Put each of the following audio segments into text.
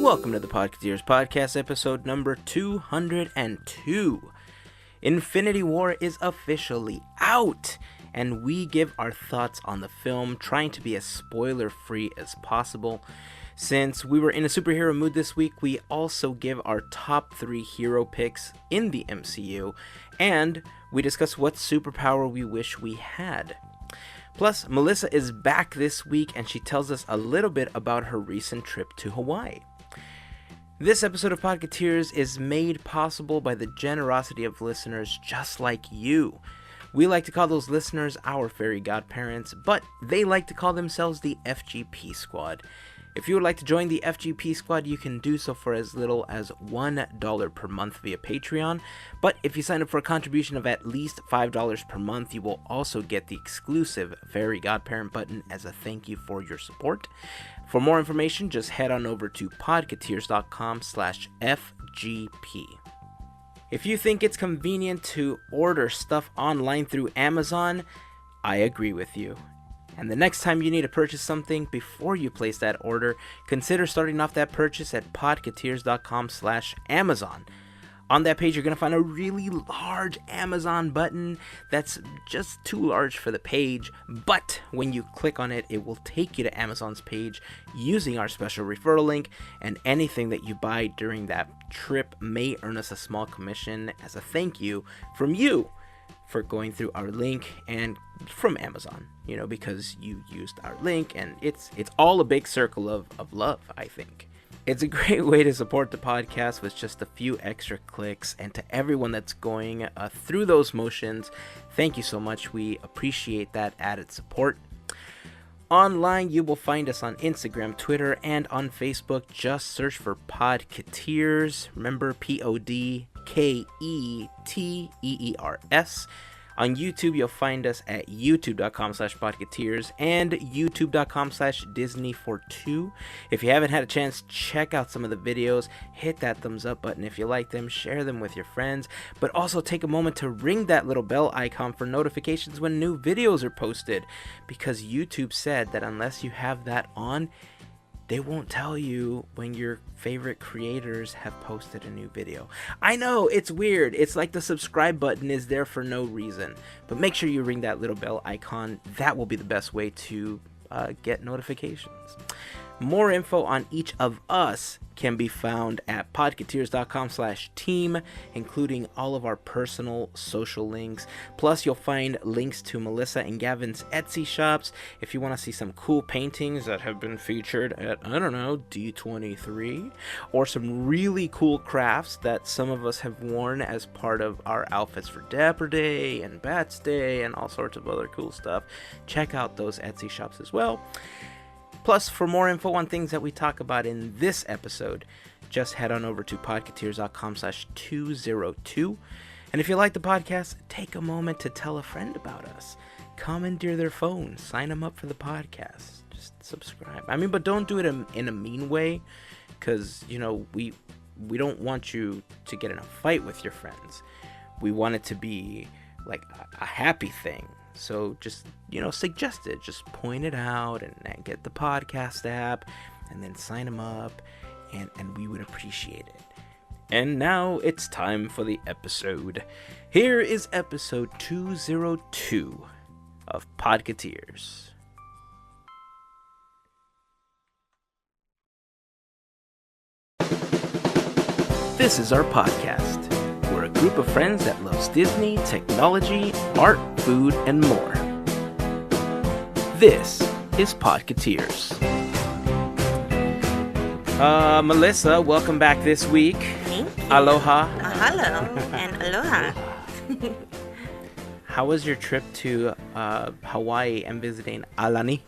Welcome to the Podketeers podcast, episode number 202. Infinity War is officially out, and we give our thoughts on the film, trying to be as spoiler-free as possible. Since we were in a superhero mood this week, we also give our top 3 hero picks in the MCU, and we discuss what superpower we wish we had. Plus, Melissa is back this week, and she tells us a little bit about her recent trip to Hawaii. This episode of Podketeers is made possible by the generosity of listeners just like you. We like to call those listeners our Fairy Godparents, but they like to call themselves the FGP Squad. If you would like to join the FGP Squad, you can do so for as little as $1 per month via Patreon. But if you sign up for a contribution of at least $5 per month, you will also get the exclusive Fairy Godparent button as a thank you for your support. For more information, just head on over to podketeers.com/FGP. If you think it's convenient to order stuff online through Amazon, I agree with you. And the next time you need to purchase something, before you place that order, consider starting off that purchase at podketeers.com/Amazon. On that page, you're going to find a really large Amazon button that's just too large for the page, but when you click on it, it will take you to Amazon's page using our special referral link, and anything that you buy during that trip may earn us a small commission as a thank you from you for going through our link and from Amazon, because you used our link, and it's all a big circle of love, I think. It's a great way to support the podcast with just a few extra clicks, and to everyone that's going through those motions, thank you so much. We appreciate that added support. Online, you will find us on Instagram, Twitter, and on Facebook. Just search for Podketeers. Remember, Podketeers. On YouTube, you'll find us at youtube.com/Podketeers and youtube.com/Disney42. If you haven't had a chance, check out some of the videos. Hit that thumbs up button if you like them. Share them with your friends. But also take a moment to ring that little bell icon for notifications when new videos are posted. Because YouTube said that unless you have that on, they won't tell you when your favorite creators have posted a new video. I know, it's weird. It's like the subscribe button is there for no reason. But make sure you ring that little bell icon. That will be the best way to get notifications. More info on each of us can be found at podketeers.com/team, including all of our personal social links. Plus, you'll find links to Melissa and Gavin's Etsy shops if you want to see some cool paintings that have been featured at, D23, or some really cool crafts that some of us have worn as part of our outfits for Dapper Day and Bats Day and all sorts of other cool stuff. Check out those Etsy shops as well. Plus, for more info on things that we talk about in this episode, just head on over to podketeers.com/202. And if you like the podcast, take a moment to tell a friend about us. Commandeer their phone, sign them up for the podcast, just subscribe. But don't do it in a mean way, because, we don't want you to get in a fight with your friends. We want it to be like a happy thing. So just, suggest it. Just point it out and get the podcast app and then sign them up, and we would appreciate it. And now it's time for the episode. Here is episode 202 of Podketeers. This is our podcast. We're a group of friends that loves Disney, technology, art, food, and more. This is Podketeers. Melissa, welcome back this week. Thank you. Aloha. Hello and aloha. How was your trip to Hawaii and visiting Alani?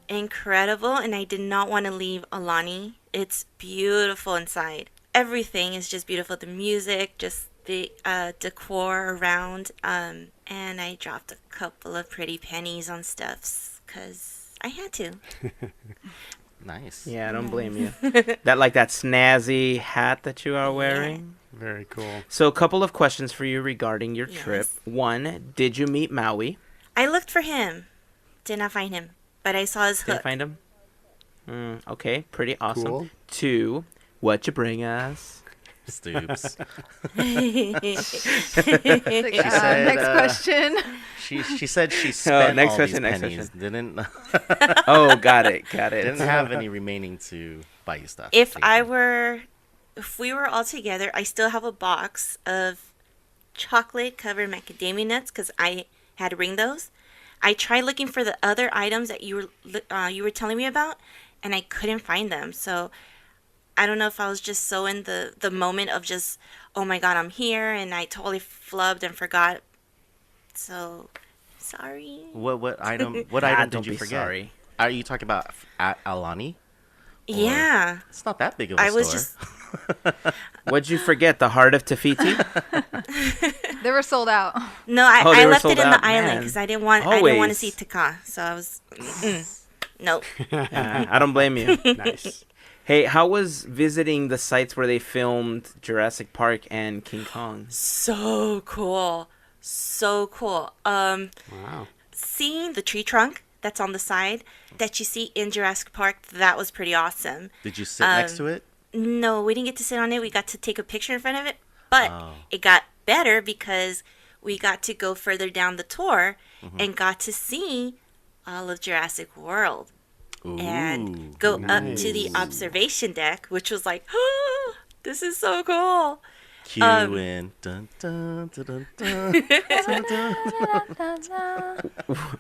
Incredible, and I did not want to leave Alani. It's beautiful inside. Everything is just beautiful. The music, just the decor around, and I dropped a couple of pretty pennies on stuffs because I had to. Nice. Yeah, I don't blame you. that snazzy hat that you are wearing. Yeah. Very cool. So a couple of questions for you regarding your trip. One, did you meet Maui? I looked for him. Did not find him, but I saw his hook. Didn't find him? Okay, pretty awesome. Cool. 2, what'd you bring us? Stoops. Next question. She said she spent next all question, these next pennies. question. Didn't Oh, got it. didn't have any remaining to buy you stuff. If basically. if we were all together, I still have a box of chocolate covered macadamia nuts because I had to bring those. I tried looking for the other items that you were telling me about, and I couldn't find them. So I don't know if I was just so in the moment of just, oh my God, I'm here, and I totally flubbed and forgot. So sorry. What item? What Ah, item don't did you be forget? sorry. Are you talking about Alani? Yeah, It's not that big of a I store. was just. What'd you forget? The heart of Tafiti? They were sold out. No, Oh, they I were left it sold in out, the island man. because I didn't want to Always. see Taka. So I was, nope. I don't blame you. Nice. Hey, how was visiting the sites where they filmed Jurassic Park and King Kong? So cool, so cool. Wow. Seeing the tree trunk that's on the side that you see in Jurassic Park, that was pretty awesome. Did you sit next to it? No, we didn't get to sit on it. We got to take a picture in front of it, but Oh. it got better because we got to go further down the tour and got to see all of Jurassic World. And go up to the observation deck, which was like, oh, this is so cool. Cue in. Dun, dun, dun, dun, dun.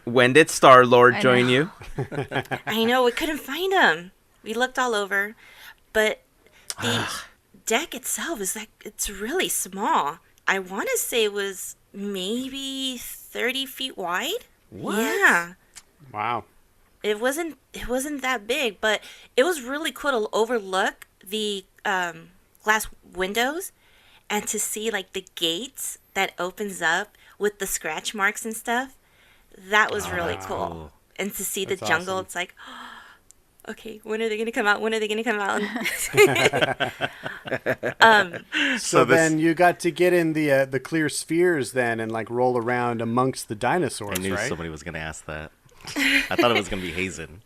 When did Star-Lord I join know. you? I know, we couldn't find him. We looked all over, but the deck itself is like, it's really small. I want to say it was maybe 30 feet wide. What? Yeah. Wow. It wasn't that big, but it was really cool to overlook the glass windows and to see like the gates that opens up with the scratch marks and stuff. That was really cool. And to see the That's jungle, awesome. it's like, okay, when are they gonna come out? When are they gonna come out? So this- then you got to get in the clear spheres then and like roll around amongst the dinosaurs, I knew right? somebody was going to ask that. I thought it was going to be Hazen.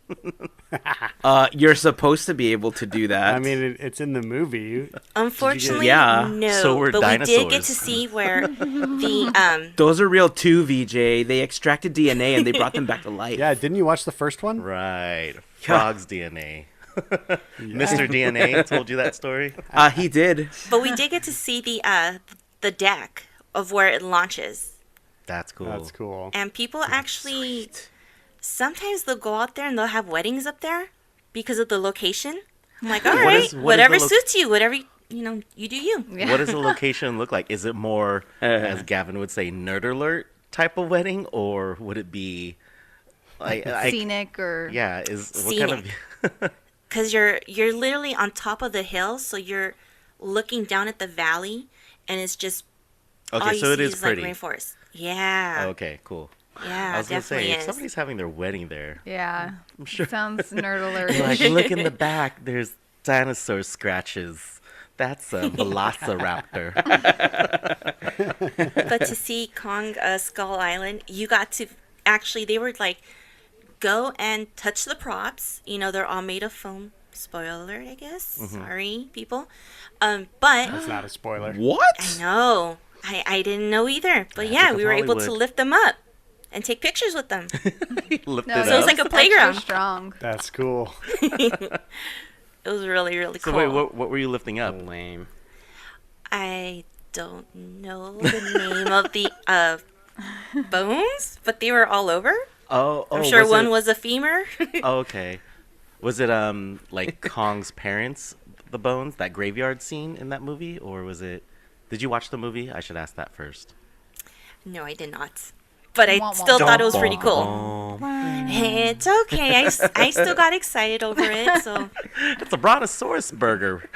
You're supposed to be able to do that. I mean, it's in the movie. Unfortunately, Yeah. no. So were but we did get dinosaurs. to see where the those are real too, VJ. They extracted DNA and they brought them back to life. Yeah, didn't you watch the first one? Right. Frog's DNA. Mr. DNA told you that story? He did. but we did get to see the deck of where it launches. That's cool. That's cool. And people actually sometimes they'll go out there and they'll have weddings up there because of the location. I'm like, all right, is the whatever suits you, whatever you do you. What does the location look like? Is it more, as Gavin would say, nerd alert type of wedding, or would it be like Scenic or Yeah, what kind of? Because you're literally on top of the hill, so you're looking down at the valley, and it's just all Okay, you so it see is pretty. like rainforest. Yeah, Okay, cool. yeah, I was gonna definitely say, if is. somebody's having their wedding there, yeah. I'm sure. Sounds nerd alert. Like, look in the back. There's dinosaur scratches. That's a velociraptor. But to see Kong Skull Island, you got to actually, they were like, go and touch the props. They're all made of foam. Spoiler alert, I guess. Sorry, people. But That's not a spoiler. What? I know. I didn't know either. But Yeah, yeah, we were able to Hollywood. lift them up and take pictures with them. Lift No, it So it's up. like a extra playground. strong. That's cool. It was really, really So cool. wait, what were you lifting up? Lame. I don't know the name of the bones, but they were all over. Oh, I'm sure one it, was a femur. Oh, okay. Was it like Kong's parents, the bones, that graveyard scene in that movie, or was it? Did you watch the movie? I should ask that first. No, I did not. But I Wah, wah, still wah. thought it was pretty cool. Oh, It's okay. I still got excited over it. So it's a brontosaurus burger.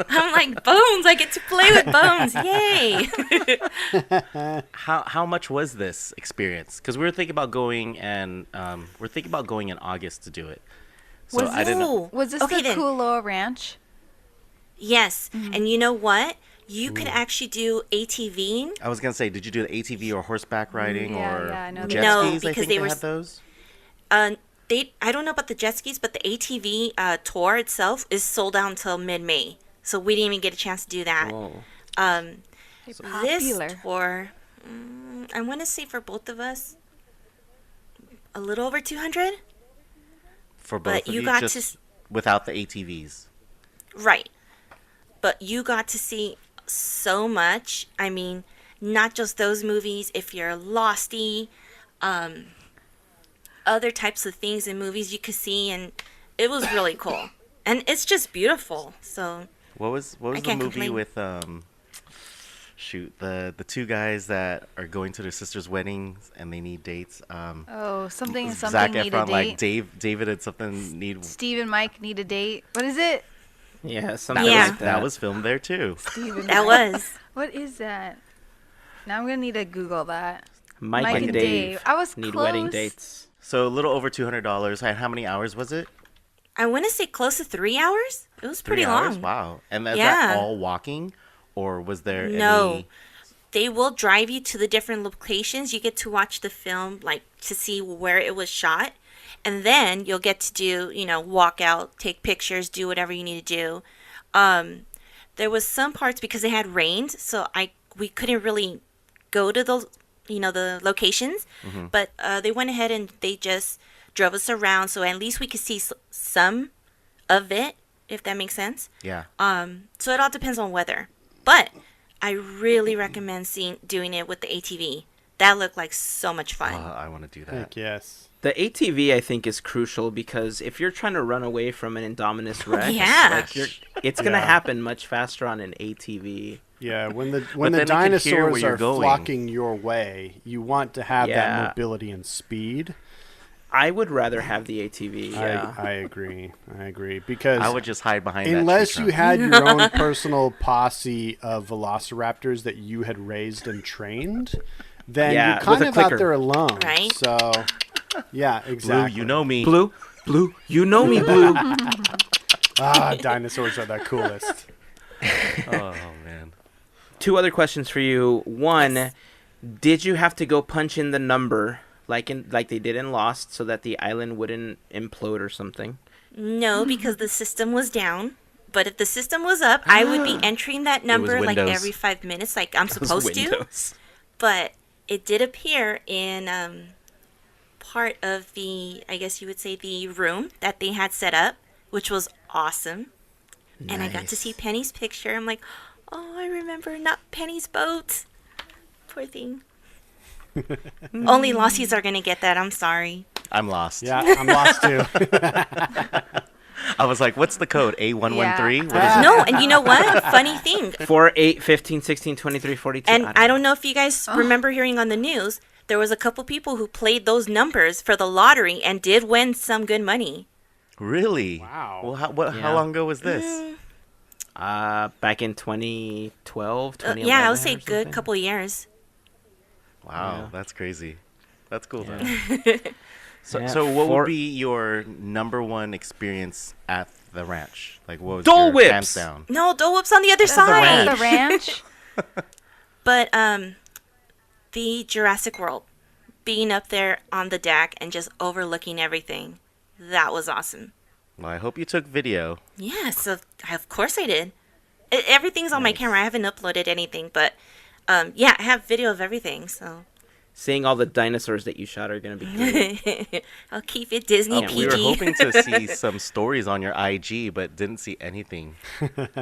I'm like, bones. I get to play with bones. Yay. How much was this experience? Because we were thinking about going, and we're thinking about going in August to do it. So Was I didn't know. Was this Okay, the then. Kualoa Ranch? Yes. And you know what? You could actually do ATVing. I was gonna say, did you do the ATV or horseback riding Yeah, or yeah, I know jet No, skis? I because think they they were had those. I don't know about the jet skis, but the ATV tour itself is sold out until mid-May. So we didn't even get a chance to do that. Whoa. This Popular. tour, I want to say for both of us, a little over 200. For But both of you you, got just to s- without the ATVs. Right. But you got to see so much. I mean, not just those movies. If you're losty, other types of things in movies you could see, and it was really cool. And it's just beautiful. So What was I the can't movie complain. with shoot, the two guys that are going to their sister's weddings and they need dates? Oh, something Zac need a Efron, date. like David and something need. Steve and Mike need a date. What is it? Yeah, something Yeah. like that. That was filmed there too. Steve and that Mike. was. What is that? Now I'm gonna need to Google that. Mike, Mike and and Dave, Dave. I was need close. wedding dates. So a little over $200. And how many hours was it? I want to say close to 3 hours. It was pretty 3 hours. long. Wow. And is Yeah. that all walking, or was there No. any? They will drive you to the different locations. You get to watch the film, like to see where it was shot. And then you'll get to do, walk out, take pictures, do whatever you need to do. There was some parts because it had rained, so we couldn't really go to the locations. But they went ahead and they just drove us around, so at least we could see some of it, if that makes sense. Yeah. So it all depends on weather. But I really recommend doing it with the ATV. That looked like so much fun. I want to do that. Heck yes. The ATV, I think, is crucial because if you're trying to run away from an Indominus Rex, Yeah. it's going to Yeah. happen much faster on an ATV. Yeah, when the then you can hear dinosaurs where you're are going. flocking your way, you want to have Yeah. that mobility and speed. I would rather have the ATV. Yeah. I agree. I agree because I would just hide behind unless that you tree had your own personal posse of velociraptors that you had raised and trained, then Yeah, you're kind with a of out clicker. there alone. Right. So, yeah, Blue, exactly. you know me. Blue, you know me, Blue. Dinosaurs are the coolest. Oh man. Two other questions for you. One, did you have to go punch in the number like they did in Lost so that the island wouldn't implode or something? No, because the system was down. But if the system was up, I would be entering that number like Windows. every 5 minutes, like I'm supposed to. Windows. But it did appear in part of the, I guess you would say, the room that they had set up, which was awesome. And I got to Nice. see Penny's picture. I'm like, oh, I remember not Penny's boat. Poor thing. Only Lossies are going to get that. I'm sorry. I'm lost. Yeah, I'm lost too. I was like, what's the code? A113? Yeah. What is it? No, and you know what? Funny thing. 4, 8, 15, 16, 23, 42. And I don't know if you guys remember hearing on the news, there was a couple people who played those numbers for the lottery and did win some good money. Really? Wow. Well, Yeah. how long ago was this? Back in 2012, 2011. Yeah, I would say or good something. couple of years. Wow, Yeah. that's crazy. That's cool though. Yeah. So, Yeah, so what for- would be your number one experience at the ranch? Like, what was Dole your Whips! hands down? No, Dole Whip's on the other The side. ranch. But the Jurassic World, being up there on the deck and just overlooking everything, that was awesome. Well, I hope you took video. Yeah, so of course I did. Everything's on my camera. I haven't uploaded anything, but yeah, I have video of everything. So Seeing all the dinosaurs that you shot are going to be great. I'll keep it Disney Oh, PG. we were hoping to see some stories on your IG, but didn't see anything.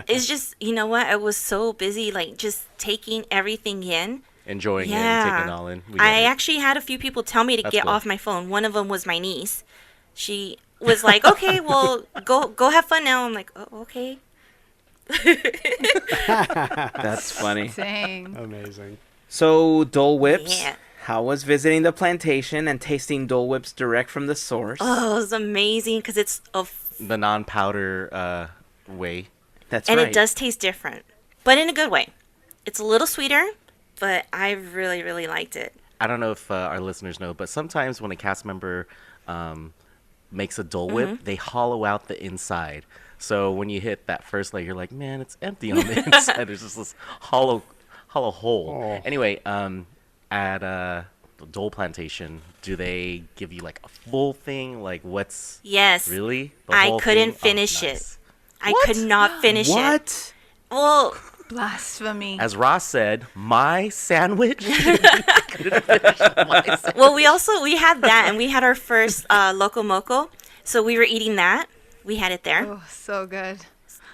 It's just, you know what? I was so busy, like just taking everything in. Enjoying it and taking it Yeah. all in. We get I it. actually had a few people tell me to That's get cool. off my phone. One of them was my niece. She was like, "Okay, well, go have fun now." I'm like, "Oh, okay." That's funny. Dang. Amazing. So, Dole Whips. Yeah. How was visiting the plantation and tasting Dole Whips direct from the source? Oh, it was amazing because it's the non-powder way. That's and right. it does taste different, but in a good way. It's a little sweeter, but I really, really liked it. I don't know if our listeners know, but sometimes when a cast member makes a Dole Whip, they hollow out the inside. So when you hit that first layer, you're like, man, it's empty on the inside. There's just this hollow hole. Oh. Anyway, at the Dole Plantation, do they give you like a full thing? Like what's Yes. really? The I whole couldn't thing? finish Oh, it. nice. I could not finish it. What? Well, Blasphemy. As Ross said, my sandwich. Couldn't finish my sandwich. well, we had that, and we had our first Loco Moco, so we were eating that. We had it there. Oh, so good.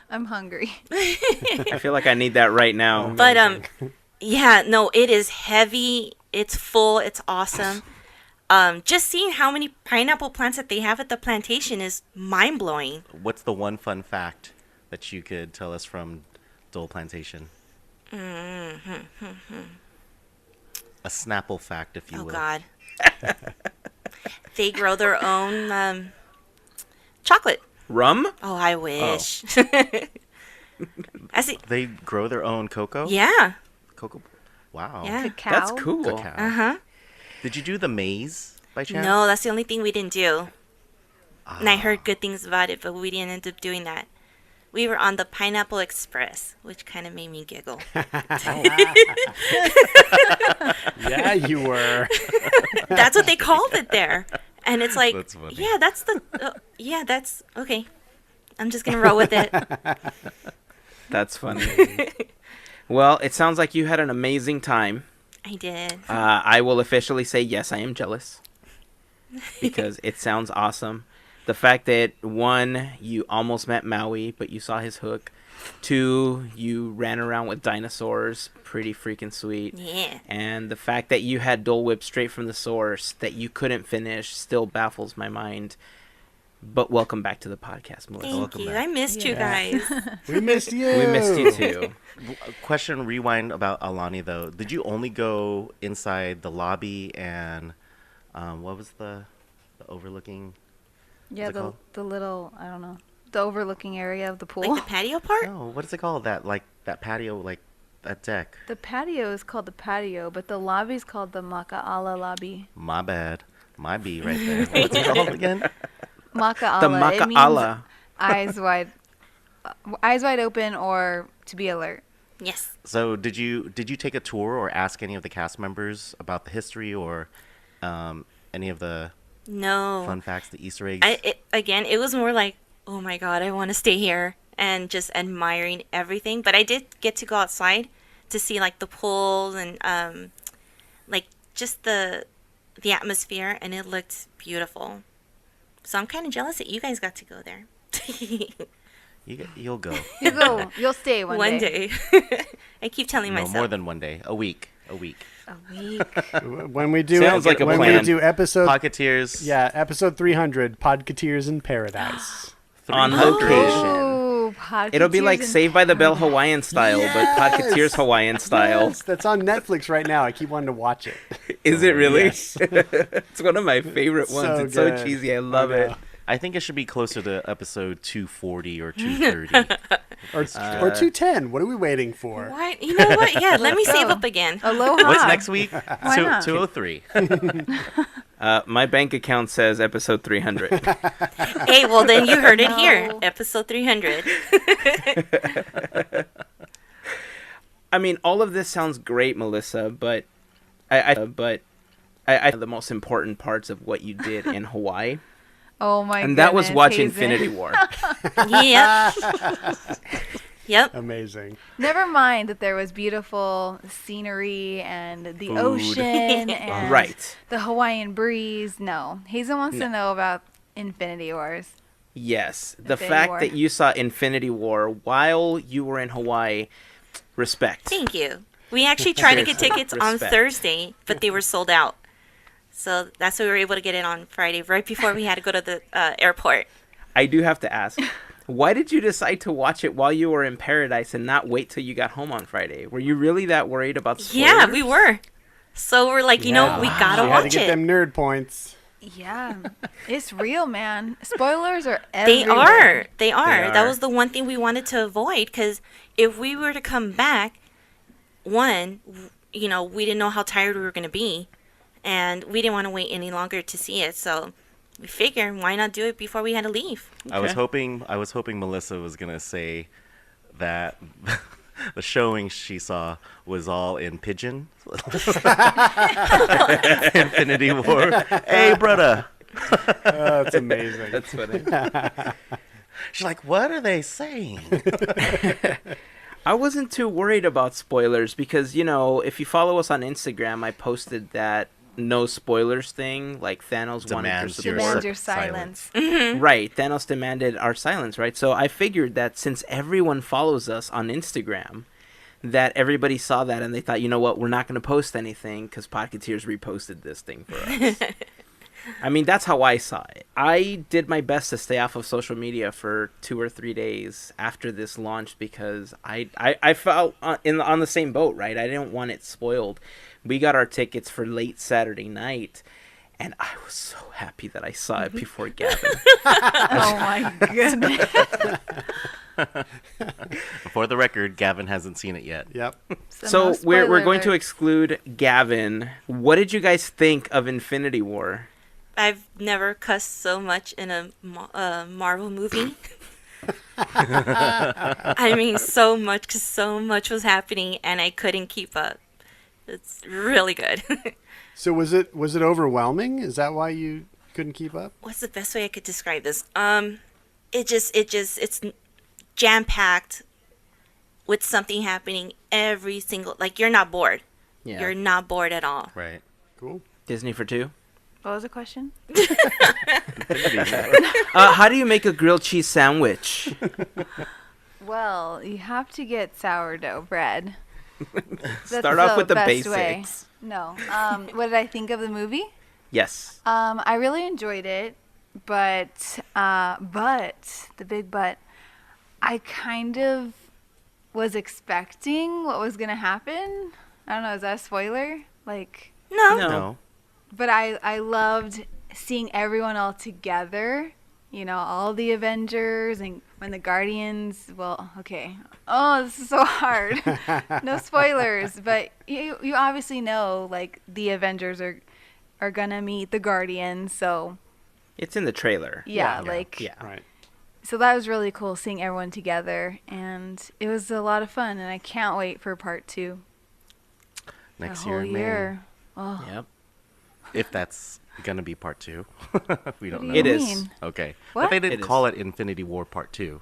I'm hungry. I feel like I need that right now. But yeah, no, it is heavy. It's full. It's awesome. Just seeing how many pineapple plants that they have at the plantation is mind blowing. What's the one fun fact that you could tell us from Dole Plantation? A Snapple fact, if you Oh will. God. They grow their own chocolate. Rum? Oh, I wish. I see. They grow their own cocoa? Yeah. Cocoa? Wow. Yeah. Cacao. That's cool. Cacao. Uh-huh. Did you do the maze by chance? No, that's the only thing we didn't do. And I heard good things about it, but we didn't end up doing that. We were on the Pineapple Express, which kind of made me giggle. Yeah, you were. That's what they called it there. And it's like, That's funny. yeah, that's okay. I'm just going to roll with it. That's funny. Well, it sounds like you had an amazing time. I did. I will officially say yes, I am jealous. Because it sounds awesome. The fact that, 1, you almost met Maui, but you saw his hook. 2, you ran around with dinosaurs. Pretty freaking sweet. Yeah. And the fact that you had Dole Whip straight from the source that you couldn't finish still baffles my mind. But welcome back to the podcast, Melissa. Thank Welcome you. back. I missed you guys. We missed you. We missed you too. Question rewind about Alani, though. Did you only go inside the lobby and what was the overlooking? Yeah, What's it called? the little, I don't know, the overlooking area of the pool. Like the patio part? No, what is it called? That patio, like that deck. The patio is called the patio, but the lobby is called the Maka'ala lobby. My bad. My B right there. What's it called again? Maka'ala. The It means Maka'ala. eyes wide open or to be alert. Yes. So did you take a tour or ask any of the cast members about the history or any of the No. fun facts, the Easter eggs? It was more like, oh my God, I want to stay here and just admiring everything. But I did get to go outside to see like the pool and like just the atmosphere, and it looked beautiful. So I'm kind of jealous that you guys got to go there. You'll go. You go. You'll stay one day. I keep telling No, myself. more than one day. A week. A week. When we do Sounds like a when plan. we do episode Podketeers. 300, Podketeers in Paradise. On 300. location. Oh, Podketeers It'll be like in Saved by the Bell Paradise. Hawaiian style, but Podketeers Hawaiian style. Yes, that's on Netflix right now. I keep wanting to watch it. Is it really? Yes. It's one of my favorite It's ones. so It's so good. cheesy. I love I it. know. I think it should be closer to episode 240 or 230. Or 210. What are we waiting for? What? You know what? Yeah, let me save go. up again. Aloha. What's next week? Why not? 203. My bank account says episode 300. Hey, well then you heard it here, No. episode 300. I mean, all of this sounds great, Melissa, but I the most important parts of what you did in Hawaii, Oh my and that was goodness, watch Hazen. Infinity War. Yep. Yep. Amazing. Never mind that there was beautiful scenery and the Food. ocean and Right. the Hawaiian breeze. No, Hazen wants No. to know about Infinity Wars. Yes, the Infinity fact War. that you saw Infinity War while you were in Hawaii, respect. Thank you. We actually tried to get Seriously, tickets on respect. Thursday, but they were sold out. So that's why we were able to get it on Friday, right before we had to go to the airport. I do have to ask, why did you decide to watch it while you were in Paradise and not wait till you got home on Friday? Were you really that worried about spoilers? Yeah, we were. So we're like, you know, we gotta You had to watch get it. them nerd points. Yeah, it's real, man. Spoilers are They everywhere. are. They are. are. That was the one thing we wanted to avoid, because if we were to come back, one, you know, we didn't know how tired we were going to be, and we didn't want to wait any longer to see it. So we figured, why not do it before we had to leave? I was Okay. hoping Melissa was gonna say that the showing she saw was all in pigeon. Infinity War. Hey, brother. That's amazing. That's funny. She's like, what are they saying? I wasn't too worried about spoilers because, you know, if you follow us on Instagram, I posted that no spoilers thing, like Thanos Demands wanted your your Demand support. your silence. Right, Thanos demanded our silence, right? So I figured that since everyone follows us on Instagram, that everybody saw that and they thought, you know what, we're not going to post anything because Podketeers reposted this thing for us. I mean, that's how I saw it. I did my best to stay off of social media for 2 or 3 days after this launch because I felt on the same boat, right? I didn't want it spoiled. We got our tickets for late Saturday night, and I was so happy that I saw it before Gavin. Oh my goodness. For the record, Gavin hasn't seen it yet. Yep. So no we're spoiler going to alert. exclude Gavin. What did you guys think of Infinity War? I've never cussed so much in a Marvel movie. I mean, so much, because so much was happening, and I couldn't keep up. It's really good. So was it overwhelming? Is that why you couldn't keep up? What's the best way I could describe this? It's jam-packed with something happening every single, like, you're not bored. Yeah. You're not bored at all. Right. Cool. Disney for 2? What was the question? How do you make a grilled cheese sandwich? Well, you have to get sourdough bread. Start off with the best way. basics. No. What did I think of the movie? Yes. I really enjoyed it, but the big but, I kind of was expecting what was gonna happen. I don't know. Is that a spoiler? Like, No. No. but I loved seeing everyone all together. You know, all the Avengers and when the Guardians. Well, okay. Oh, this is so hard. No spoilers, but you obviously know, like, the Avengers are gonna meet the Guardians. So It's in the trailer. yeah, like Yeah. Right. So that was really cool seeing everyone together, and it was a lot of fun. And I can't wait for part 2. Next the year whole in May. year. Oh, Yep. If that's going to be part 2. We don't know. It is. mean? Okay. What? But they didn't It is. call it Infinity War Part 2.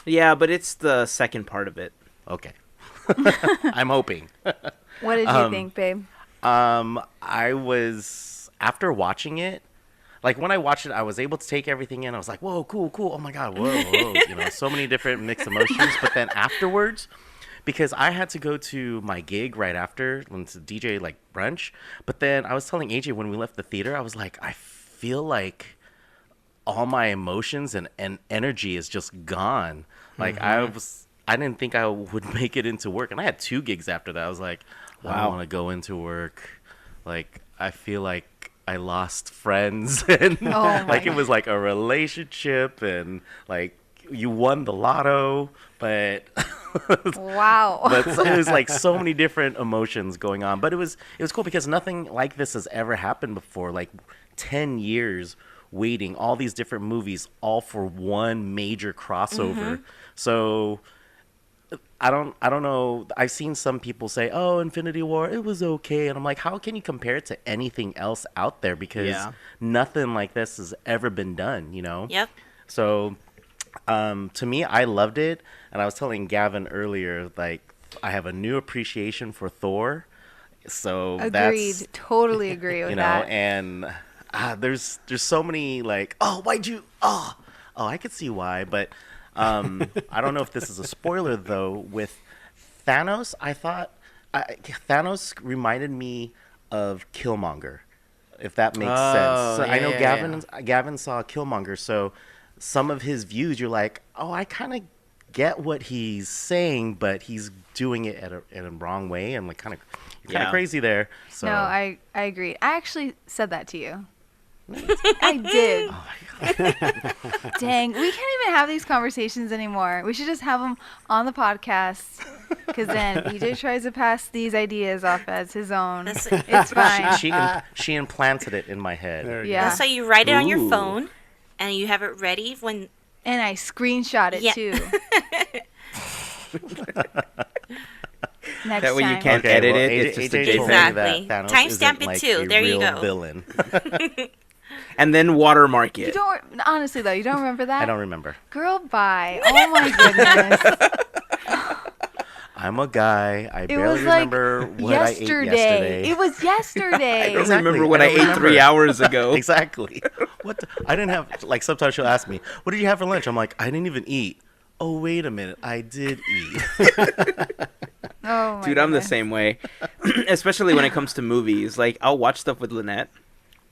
Yeah, but it's the second part of it. Okay. I'm hoping. What did you think, babe? I was, after watching it, like when I watched it, I was able to take everything in. I was like, whoa, cool. Oh my God, whoa. You know, so many different mixed emotions. But then afterwards, because I had to go to my gig right after, when it's a DJ like brunch. But then I was telling AJ when we left the theater, I was like, I feel like all my emotions and energy is just gone. Like I didn't think I would make it into work. And I had 2 gigs after that. I was like, I Wow. don't want to go into work. Like, I feel like I lost friends. And Oh like, my it was like a relationship and like you won the lotto, but Wow. but it was like so many different emotions going on. But it was cool because nothing like this has ever happened before. Like 10 years waiting, all these different movies, all for one major crossover. So I don't know. I've seen some people say, "Oh, Infinity War, it was okay," and I'm like, how can you compare it to anything else out there? Because Yeah. nothing like this has ever been done. You know. Yep. So, to me, I loved it, and I was telling Gavin earlier, like, I have a new appreciation for Thor. So Agreed. that's, Totally agree with you know, that. and there's so many like, oh, why'd you? Oh, I could see why, but I don't know if this is a spoiler though. With Thanos, I thought Thanos reminded me of Killmonger, if that makes Oh, sense. So I know yeah. Gavin saw Killmonger, so some of his views, you're like, oh, I kind of get what he's saying, but he's doing it in a wrong way, and like kind of Yeah. crazy there. So No, I agree. I actually said that to you. I did. Dang, we can't even have these conversations anymore. We should just have them on the podcast, because then EJ tries to pass these ideas off as his own. That's- It's fine. she implanted it in my head. There you Yeah. That's why you write it on your Ooh. phone, and you have it ready when. And I screenshot it Yeah. too. Next That way you time. can't edit it. AJ, It's just a AJ JPEG. told me that Exactly. Thanos Timestamp isn't it like too. a There you real go. villain. And then watermark You it. don't honestly though. You don't remember that? I don't remember. Girl, bye. Oh my goodness. I'm a guy. I It barely was like remember what yesterday. I ate yesterday. It was yesterday. I don't Exactly. remember what I I don't ate remember. 3 hours ago. Exactly. I didn't have, like, sometimes she'll ask me, what did you have for lunch? I'm like, I didn't even eat. Oh, wait a minute. I did eat. Oh my Dude, I'm the goodness. same way. Especially when it comes to movies. Like, I'll watch stuff with Lynette,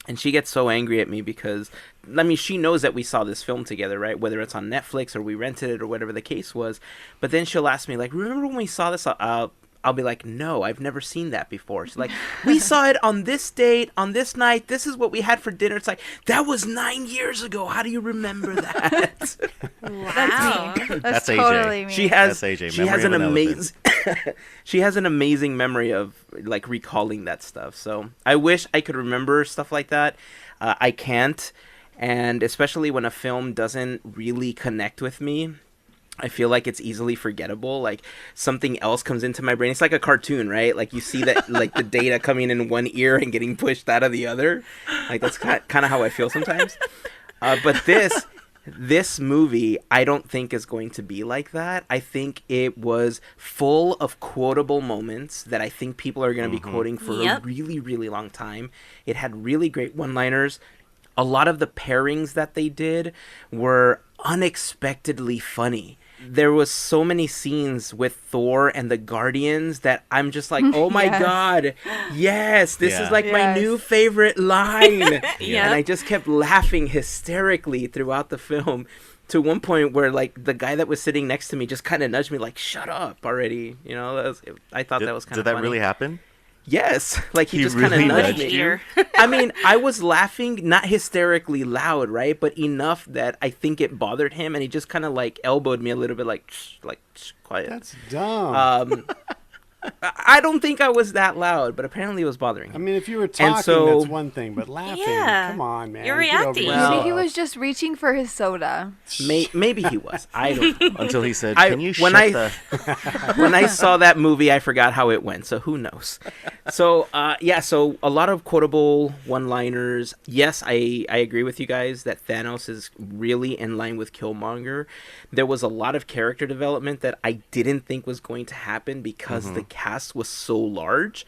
and she gets so angry at me because, I mean, she knows that we saw this film together, right? Whether it's on Netflix or we rented it or whatever the case was. But then she'll ask me, like, remember when we saw this? I'll be like, no, I've never seen that before. She's like, we saw it on this date, on this night. This is what we had for dinner. It's like, that was 9 years ago. How do you remember that? Wow. That's AJ. totally me. She has That's AJ, she memory has of an an amazing she has an amazing memory of like recalling that stuff. So I wish I could remember stuff like that. I can't, and especially when a film doesn't really connect with me, I feel like it's easily forgettable. Like something else comes into my brain. It's like a cartoon, right? Like you see that like the data coming in one ear and getting pushed out of the other. Like that's kind of how I feel sometimes. But this movie, I don't think is going to be like that. I think it was full of quotable moments that I think people are going to be quoting for Yep. a really, really long time. It had really great one-liners. A lot of the pairings that they did were unexpectedly funny. There was so many scenes with Thor and the Guardians that I'm just like, oh my Yes. God, yes, this is Yeah. like my Yes. new favorite line. Yeah. And I just kept laughing hysterically throughout the film to one point where like the guy that was sitting next to me just kind of nudged me like, shut up already. You know, I thought that was kind of Did funny. that really happen? Yes, like he He just kind of really nudged nudged me. you? I mean, I was laughing, not hysterically loud, right? But enough that I think it bothered him, and he just kind of like elbowed me a little bit, like, shh, quiet. That's dumb. I don't think I was that loud, but apparently it was bothering I him. mean, if you were talking, so- that's one thing, but laughing, Yeah. come on, man. You're Get over reacting. yourself. Maybe he was just reaching for his soda. Maybe he was. I don't know. Until he said, I- can you when shut I- the... When I saw that movie, I forgot how it went, so who knows? So, so a lot of quotable one-liners. Yes, I agree with you guys that Thanos is really in line with Killmonger. There was a lot of character development that I didn't think was going to happen because the cast was so large.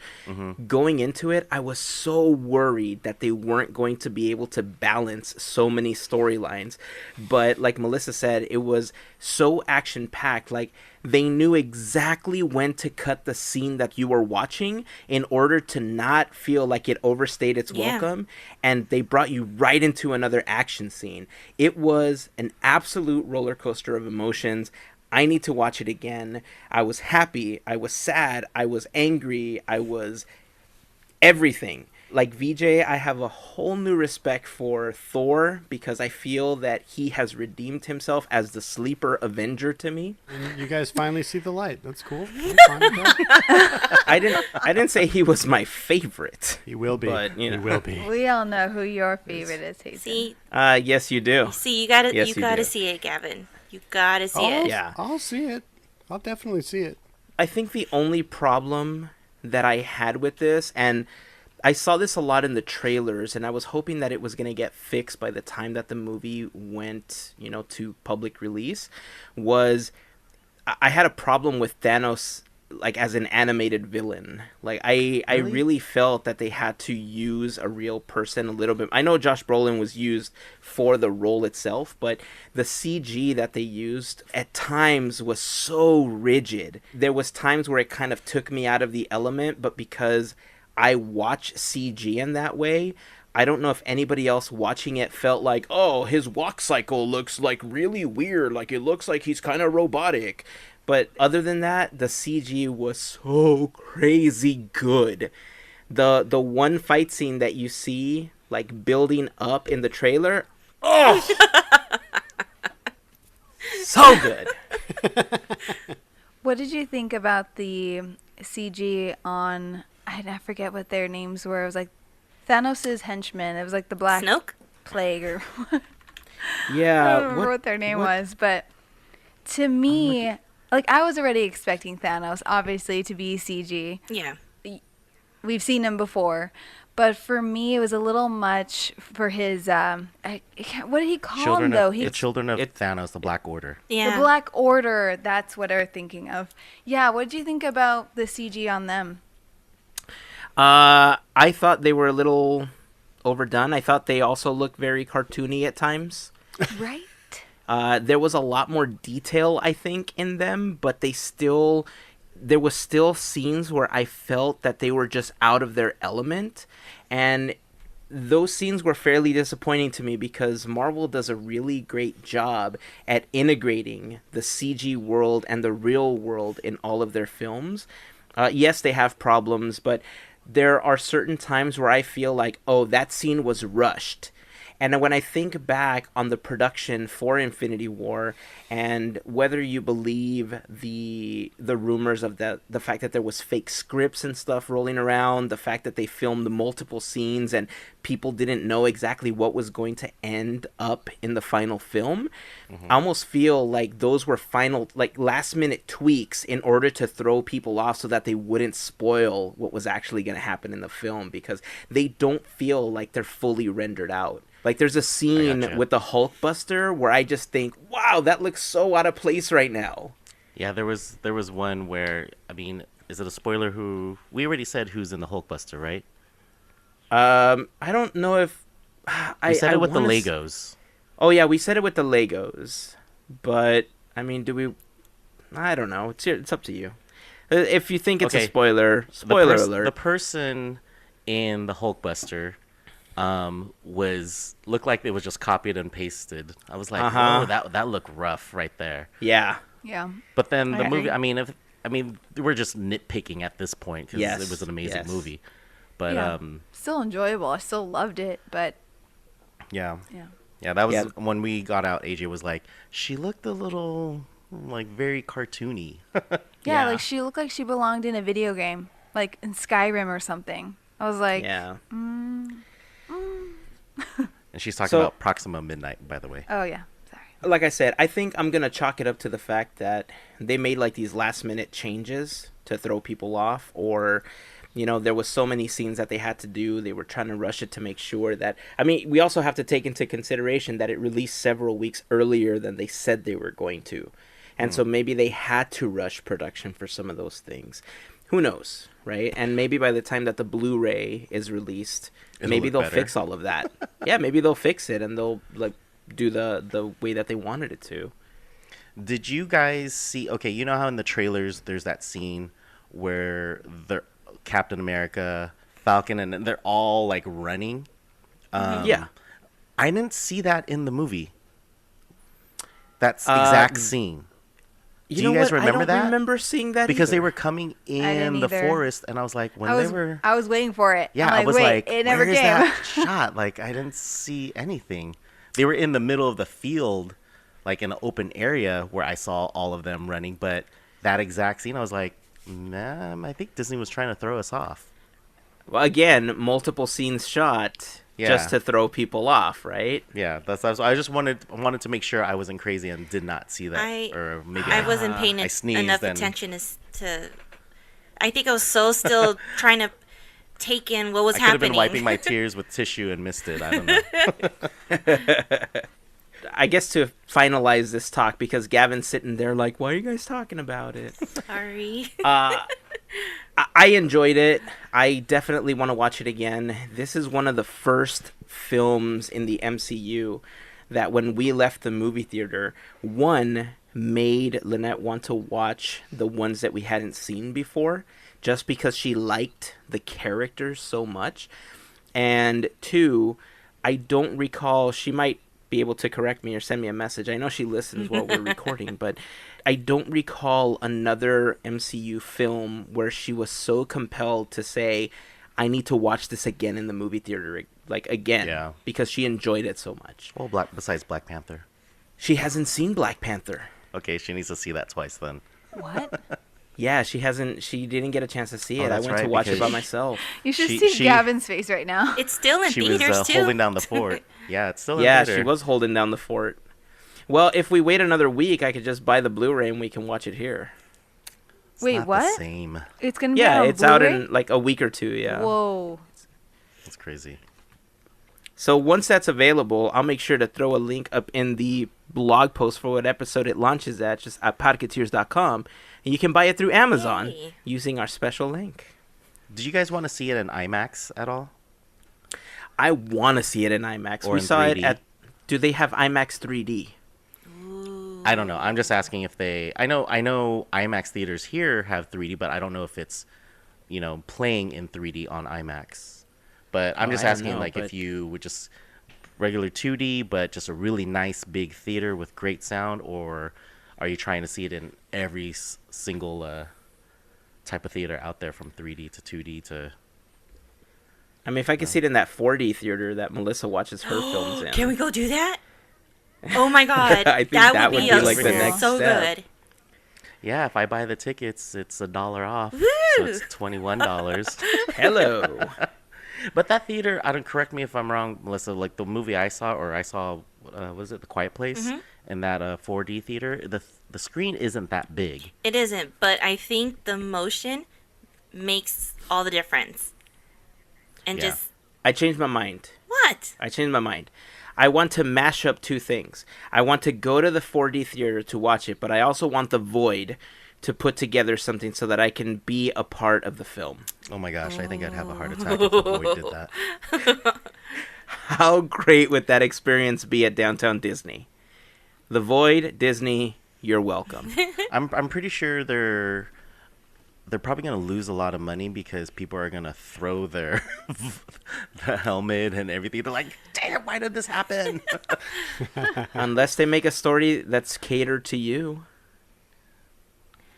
Going into it, I was so worried that they weren't going to be able to balance so many storylines. But like Melissa said, it was so action-packed. Like, they knew exactly when to cut the scene that you were watching in order to not feel like it overstayed its Yeah. welcome, and they brought you right into another action scene. It was an absolute roller coaster of emotions. I need to watch it again. I was happy, I was sad, I was angry, I was everything. Like VJ, I have a whole new respect for Thor because I feel that he has redeemed himself as the sleeper Avenger to me. And you guys finally see the light. That's cool. I'm fine with that. I didn't say he was my favorite. He will be. But, you He know. will be. We all know who your favorite is, Hazen. See, Yes, you do. you gotta, Yes, you you gotta do. see it, Gavin. You gotta see I'll, it. Yeah. I'll see it. I'll definitely see it. I think the only problem that I had with this, and I saw this a lot in the trailers, and I was hoping that it was going to get fixed by the time that the movie went, to public release, was I had a problem with Thanos, like, as an animated villain. Like, I really felt that they had to use a real person a little bit. I know Josh Brolin was used for the role itself, but the CG that they used at times was so rigid. There was times where it kind of took me out of the element, but because I watch CG in that way, I don't know if anybody else watching it felt like, oh, his walk cycle looks like really weird, like it looks like he's kind of robotic. But other than that, the CG was so crazy good. The one fight scene that you see like building up in the trailer, oh, so good. What did you think about the CG on, I forget what their names were. It was like Thanos' henchmen. It was like the Black Snoke? Plague or I Yeah, don't remember what their name was. But to me, like I was already expecting Thanos, obviously, to be CG. Yeah. We've seen him before, but for me, it was a little much for his. What did he call him though? The children of Thanos, the Black Order. Yeah. The Black Order. That's what I'm thinking of. Yeah. What did you think about the CG on them? I thought they were a little overdone. I thought they also looked very cartoony at times. Right. There was a lot more detail, I think, in them, but there was still scenes where I felt that they were just out of their element, and those scenes were fairly disappointing to me because Marvel does a really great job at integrating the CG world and the real world in all of their films. Yes, they have problems, but there are certain times where I feel like, oh, that scene was rushed. And when I think back on the production for Infinity War, and whether you believe the rumors of the fact that there was fake scripts and stuff rolling around, the fact that they filmed multiple scenes and people didn't know exactly what was going to end up in the final film, I almost feel like those were last minute tweaks in order to throw people off so that they wouldn't spoil what was actually going to happen in the film, because they don't feel like they're fully rendered out. Like, there's a scene with the Hulkbuster where I just think, wow, that looks so out of place right now. Yeah, there was one where, I mean, is it a spoiler we already said who's in the Hulkbuster, right? I don't know if... We said it with the Legos. Oh, yeah, we said it with the Legos. But, I mean, do we... I don't know. It's up to you. If you think it's a spoiler alert. The person in the Hulkbuster... looked like it was just copied and pasted. I was like, oh, that looked rough right there. Yeah. Yeah. But then the movie, I mean, we're just nitpicking at this point because it was an amazing movie. But yeah. Still enjoyable. I still loved it, but yeah, that was when we got out. AJ was like, she looked a little like very cartoony. Yeah, like she looked like she belonged in a video game, like in Skyrim or something. I was like, And she's talking about Proxima Midnight, by the way. Oh, yeah. Sorry. Like I said, I think I'm going to chalk it up to the fact that they made like these last minute changes to throw people off, or, you know, there was so many scenes that they had to do. They were trying to rush it to make sure that, I mean, we also have to take into consideration that it released several weeks earlier than they said they were going to. And so maybe they had to rush production for some of those things. Who knows, right? And maybe by the time that the Blu-ray is released, maybe they'll fix all of that. Yeah, maybe they'll fix it and they'll like do the way that they wanted it to. Did you guys see? Okay, you know how in the trailers there's that scene where the Captain America, Falcon, and they're all like running. Yeah, I didn't see that in the movie. That's the exact scene. Do you guys remember that? I don't remember seeing that because either. they were coming in the forest, and I was like, I was waiting for it. Yeah, I'm like, I was wait, like, it never where's came. that shot? Like, I didn't see anything. They were in the middle of the field, like in an open area where I saw all of them running. But that exact scene, I was like, nah, I think Disney was trying to throw us off. Well, again, multiple scenes shot. Just to throw people off, right? Yeah, I just wanted to make sure I wasn't crazy and did not see that, or maybe I wasn't paying enough attention as to. I think I was so still trying to take in what was happening. I could have been wiping my tears with tissue and missed it. I don't know. I guess to finalize this talk, because Gavin's sitting there like, why are you guys talking about it? Sorry. I enjoyed it. I definitely want to watch it again. This is one of the first films in the MCU that when we left the movie theater, one, made Lynette want to watch the ones that we hadn't seen before, just because she liked the characters so much. And two, I don't recall, she might be able to correct me or send me a message. I know she listens while we're recording, but I don't recall another MCU film where she was so compelled to say, I need to watch this again in the movie theater, like again, because she enjoyed it so much. Well, besides Black Panther. She hasn't seen Black Panther. Okay, she needs to see that twice then. What? Yeah, she didn't get a chance to see it. I went to watch it by myself. You should see Gavin's face right now. It's still in theaters, she was too. holding down the fort. Yeah, it's still in Yeah, theater. she was holding down the fort. Well, if we wait another week, I could just buy the Blu-ray and we can watch it here. It's Wait, not what? The same. It's gonna be Yeah, on it's out Blu-ray? in like a week or two. Yeah. Whoa. It's crazy. So once that's available, I'll make sure to throw a link up in the blog post for what episode it launches at, just at podketeers.com. And you can buy it through Amazon Yay. using our special link. Did you guys want to see it in IMAX at all? I want to see it in IMAX. Or We in saw it 3D. at... Do they have IMAX 3D? I don't know. I'm just asking if they. I know IMAX theaters here have 3D, but I don't know if it's, playing in 3D on IMAX. But I'm just I don't asking, know, like, but- if you would just regular 2D, but just a really nice big theater with great sound, or are you trying to see it in every single type of theater out there, from 3D to 2D to? I mean, if I could see it in that 4D theater that Melissa watches her films in. Can we go do that? Oh my god, I think that would be, like, the next so step. good. Yeah, if I buy the tickets, it's $1 off, Woo! so it's $21. Hello. But that theater, I don't, correct me if I'm wrong, Melissa. Like the movie I saw, what was it, The Quiet Place, in that 4D theater. The screen isn't that big. It isn't, but I think the motion makes all the difference. And Yeah. just I changed my mind. what? I want to mash up two things. I want to go to the 4D theater to watch it, but I also want the Void to put together something so that I can be a part of the film. Oh my gosh, I think I'd have a heart attack if the boy did that. How great would that experience be at Downtown Disney? The Void, Disney, you're welcome. I'm pretty sure they're probably gonna lose a lot of money because people are gonna throw their the helmet and everything. They're like, "Damn, why did this happen?" Unless they make a story that's catered to you.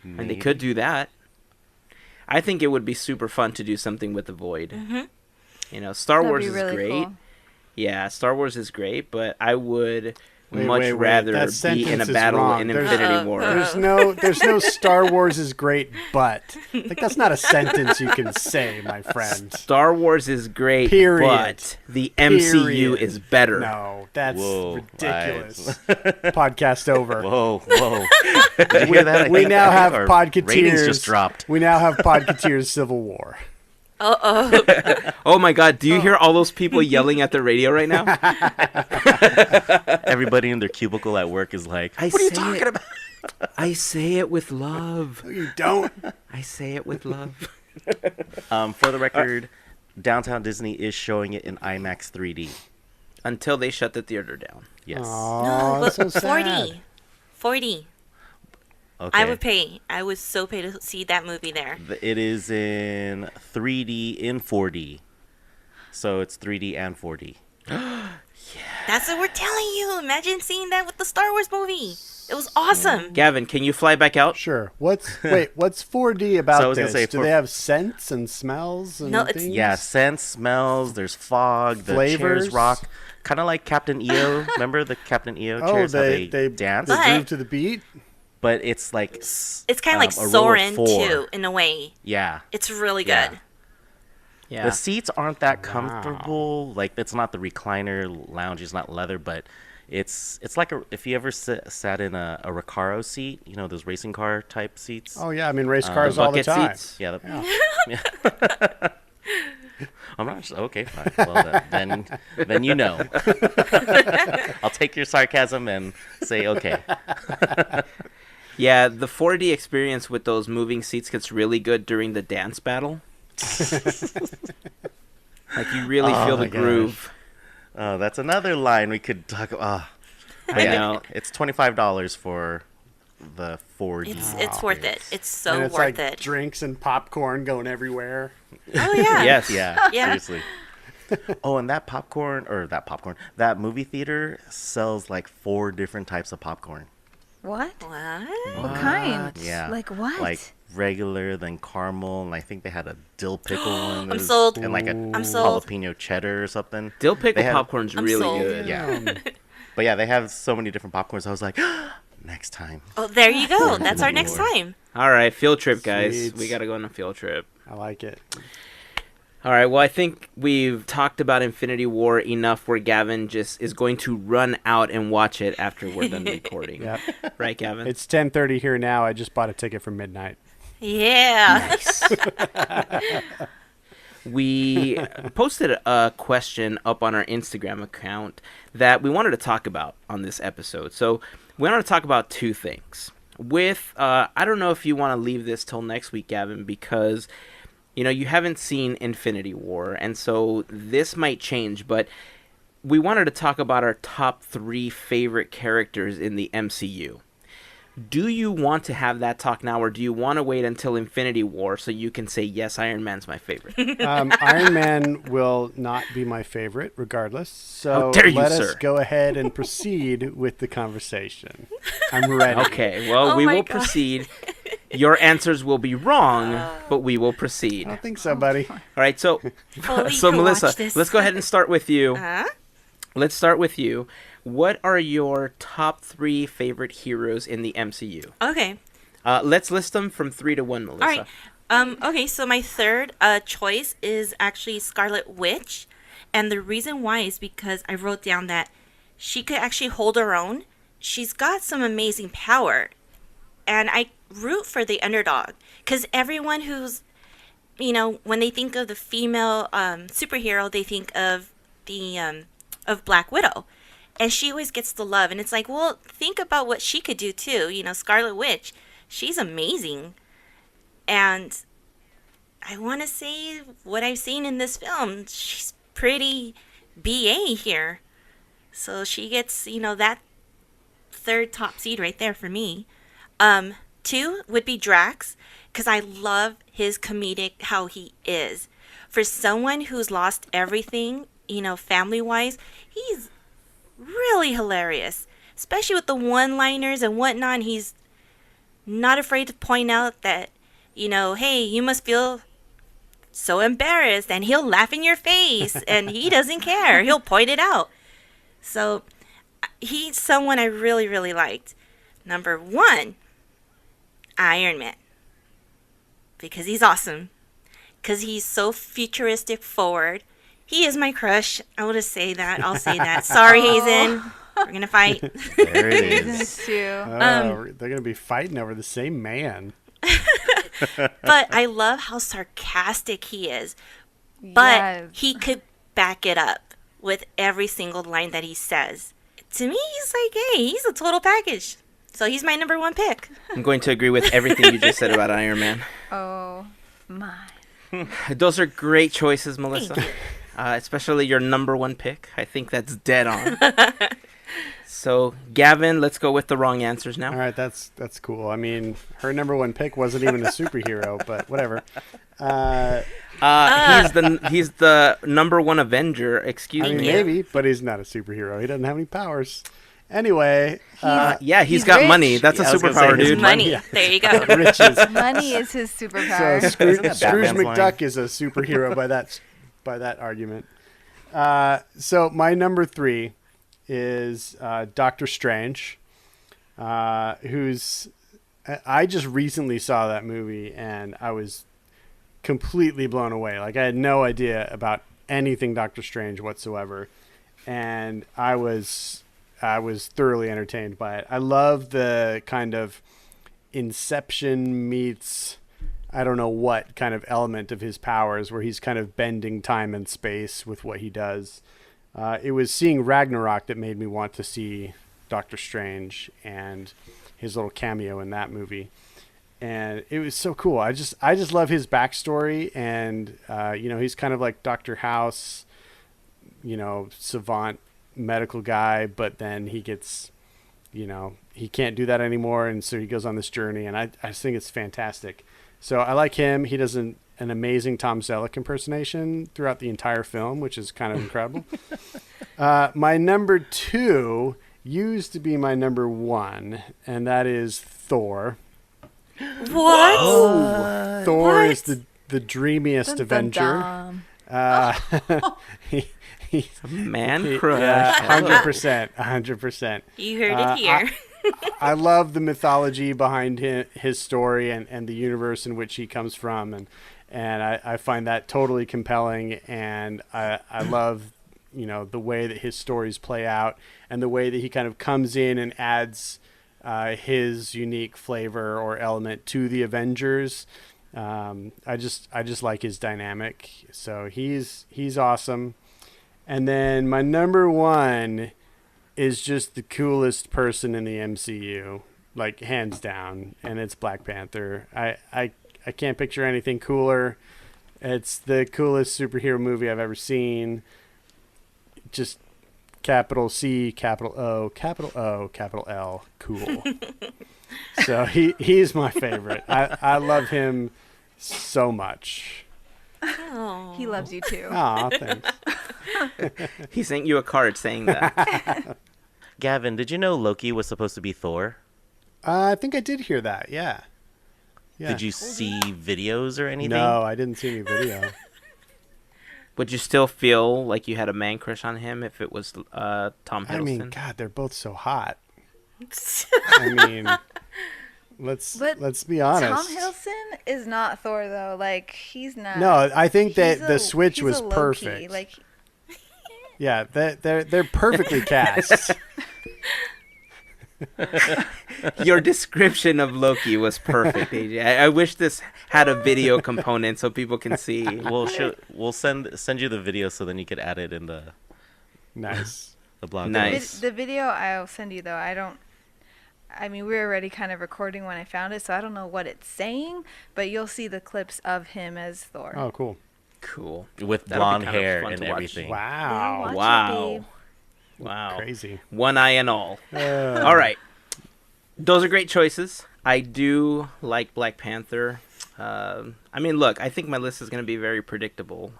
And they Maybe. could do that. I think it would be super fun to do something with the Void. Mm-hmm. Star That'd Wars be is really great. cool. Yeah, Star Wars is great, but I would Wait, much wait. rather That be in a sentence is battle wrong. in There's- Infinity War. There's no Star Wars is great, but like that's not a sentence you can say, my friend. Star Wars is great, Period. but the MCU Period. is better. No, that's Whoa, ridiculous. Podcast over. Whoa. Did you hear that? I We think- now I have think our ratings Podketeers. just dropped. We now have Podketeers Civil War. Oh my god, do you hear all those people yelling at the radio right now? Everybody in their cubicle at work is like, What are you talking about? I say it with love. You don't. I say it with love. For the record, Downtown Disney is showing it in IMAX 3D. Until they shut the theater down. Yes. Oh, but that's so sad. 40. Okay. I would pay. I would so pay to see that movie there. It is in 3D in 4D. So it's 3D and 4D. That's what we're telling you. Imagine seeing that with the Star Wars movie. It was awesome. Gavin, can you fly back out? Sure. What's 4D about So I was gonna this? say, Do for- they have scents and smells and No, it's- things? Yeah, scents, smells, there's fog, the Flavors. chairs rock. Kind of like Captain EO. Remember the Captain EO Oh, chairs? How they dance? They But- groove to the beat. But it's like... It's kind of like a row of Soren, 4. too, in a way. Yeah. It's really Yeah. good. Yeah. The seats aren't that comfortable. Like, it's not the recliner lounge. It's not leather, but it's like if you ever sat in a Recaro seat, those racing car type seats. Oh yeah, I mean race cars all the bucket time. seats. Yeah. Yeah. I'm not sure. Okay, fine. Well, then you know. I'll take your sarcasm and say okay. Yeah, the 4D experience with those moving seats gets really good during the dance battle. Like you really Oh feel my the gosh. groove. Oh, that's another line we could talk about. I know. It's $25 for the 4D. It's worth it. It's so and it's worth like it. drinks and popcorn going everywhere. Oh, yeah. Yes. Yeah, Yeah. seriously. Oh, and that movie theater sells like 4 different types of popcorn. What? What? What kind? Yeah. Like what? Like regular, then caramel, and I think they had a dill pickle one. I'm sold. And like a I'm sold. jalapeno cheddar or something. Dill pickle They have- popcorn's I'm really sold. good. Yeah. But yeah, they have so many different popcorns. I was like, next time. Oh, there you go. That's our next Lord. time. All right, field trip, guys. Sweet. We got to go on a field trip. I like it. All right, well, I think we've talked about Infinity War enough where Gavin just is going to run out and watch it after we're done recording. Yep. Right, Gavin? It's 10:30 here now. I just bought a ticket for midnight. Yeah. Nice. We posted a question up on our Instagram account that we wanted to talk about on this episode. So we wanted to talk about two things. I don't know if you want to leave this till next week, Gavin, because you haven't seen Infinity War, and so this might change, but we wanted to talk about our top 3 favorite characters in the MCU. Do you want to have that talk now, or do you want to wait until Infinity War so you can say, yes, Iron Man's my favorite? Iron Man will not be my favorite regardless, so How dare you, let sir. us go ahead and proceed with the conversation. I'm ready. Okay, well, Oh we my will God. proceed. Your answers will be wrong, but we will proceed. I don't think so, buddy. All right, so Only so you Melissa, watch this. let's go ahead and start with you. Huh? Let's start with you. What are your top 3 favorite heroes in the MCU? Okay. Let's list them from 3 to 1, Melissa. All right. Okay, so my third choice is actually Scarlet Witch. And the reason why is because I wrote down that she could actually hold her own. She's got some amazing power. And I root for the underdog. Because everyone who's, when they think of the female superhero, they think of of Black Widow. And she always gets the love. And it's like, well, think about what she could do too. Scarlet Witch, she's amazing. And I want to say what I've seen in this film, she's pretty BA here. So she gets, that third top seed right there for me. 2 would be Drax, because I love his comedic, how he is. For someone who's lost everything, family-wise, he's really hilarious. Especially with the one-liners and whatnot. He's not afraid to point out that, hey, you must feel so embarrassed, and he'll laugh in your face, and he doesn't care. He'll point it out. So he's someone I really, really liked. Number 1, Iron Man. Because he's awesome. Because he's so futuristic forward. He is my crush. I will just say that. I'll say that. Sorry, Hazen. We're going to fight. There it is. Season 2. They're going to be fighting over the same man. But I love how sarcastic he is. But Yes. he could back it up with every single line that he says. To me, he's like, hey, he's a total package. So he's my number 1 pick. I'm going to agree with everything you just said about Iron Man. Oh my. Those are great choices, Melissa. Thank you. Especially your number 1 pick. I think that's dead on. So, Gavin, let's go with the wrong answers now. All right, that's cool. I mean, her number 1 pick wasn't even a superhero, but whatever. He's the number 1 Avenger. Excuse I mean, me. maybe, but he's not a superhero. He doesn't have any powers. Anyway, Yeah, he's He's got rich. money. That's Yeah, I a was gonna say superpower, his dude. Money. Yeah. There you go. riches. Money is his So superpower. Scrooge, Isn't that Scrooge Batman's line? McDuck is a superhero by that argument. So my number 3 is Doctor Strange, who's I just recently saw that movie and I was completely blown away. Like I had no idea about anything Doctor Strange whatsoever, and I was thoroughly entertained by it. I love the kind of Inception meets I don't know what kind of element of his powers where he's kind of bending time and space with what he does. It was seeing Ragnarok that made me want to see Doctor Strange and his little cameo in that movie. And it was so cool. I just love his backstory, and he's kind of like Dr. House, savant medical guy, but then he gets, he can't do that anymore, and so he goes on this journey, and I just think it's fantastic. So I like him. He does an amazing Tom Selleck impersonation throughout the entire film, which is kind of incredible. My number 2 used to be my number 1, and that is Thor. What? Thor What? is the dreamiest Dun, dun, Avenger. dun. He, Man crush. yeah, 100%. You heard it here. I love the mythology behind his story and the universe in which he comes from, and I find that totally compelling, and I love, the way that his stories play out and the way that he kind of comes in and adds his unique flavor or element to the Avengers. I just like his dynamic. So he's awesome. And then my number one is just the coolest person in the MCU, like hands down, and it's Black Panther. I can't picture anything cooler. It's the coolest superhero movie I've ever seen. Just capital C, capital O, capital L, cool. So he's my favorite. I love him so much. Oh. He loves you too. Aw, thanks. He sent you a card saying that. Gavin, did you know Loki was supposed to be Thor? I think I did hear that. Yeah. Did you see videos or anything? No, I didn't see any video. Would you still feel like you had a man crush on him if it was Tom Hiddleston? I mean, God, they're both so hot. I mean, let's be honest. Tom Hiddleston is not Thor though. Like he's not. No, I think that He's the switch he's was a Loki. perfect. Like Yeah, they're perfectly cast. Your description of Loki was perfect, AJ. I wish this had a video component so people can see. We'll send you the video so then you could add it in the Nice. blog. Nice. the video I'll send you though. I mean, we were already kind of recording when I found it, so I don't know what it's saying, but you'll see the clips of him as Thor. Oh, cool. Cool. With That'll be blonde kind of hair fun and to watch. everything. Wow. Watch it, Wow. babe. Wow. Crazy. One eye and all. Uh, All right. Those are great choices. I do like Black Panther. I mean, look, I think my list is going to be very predictable.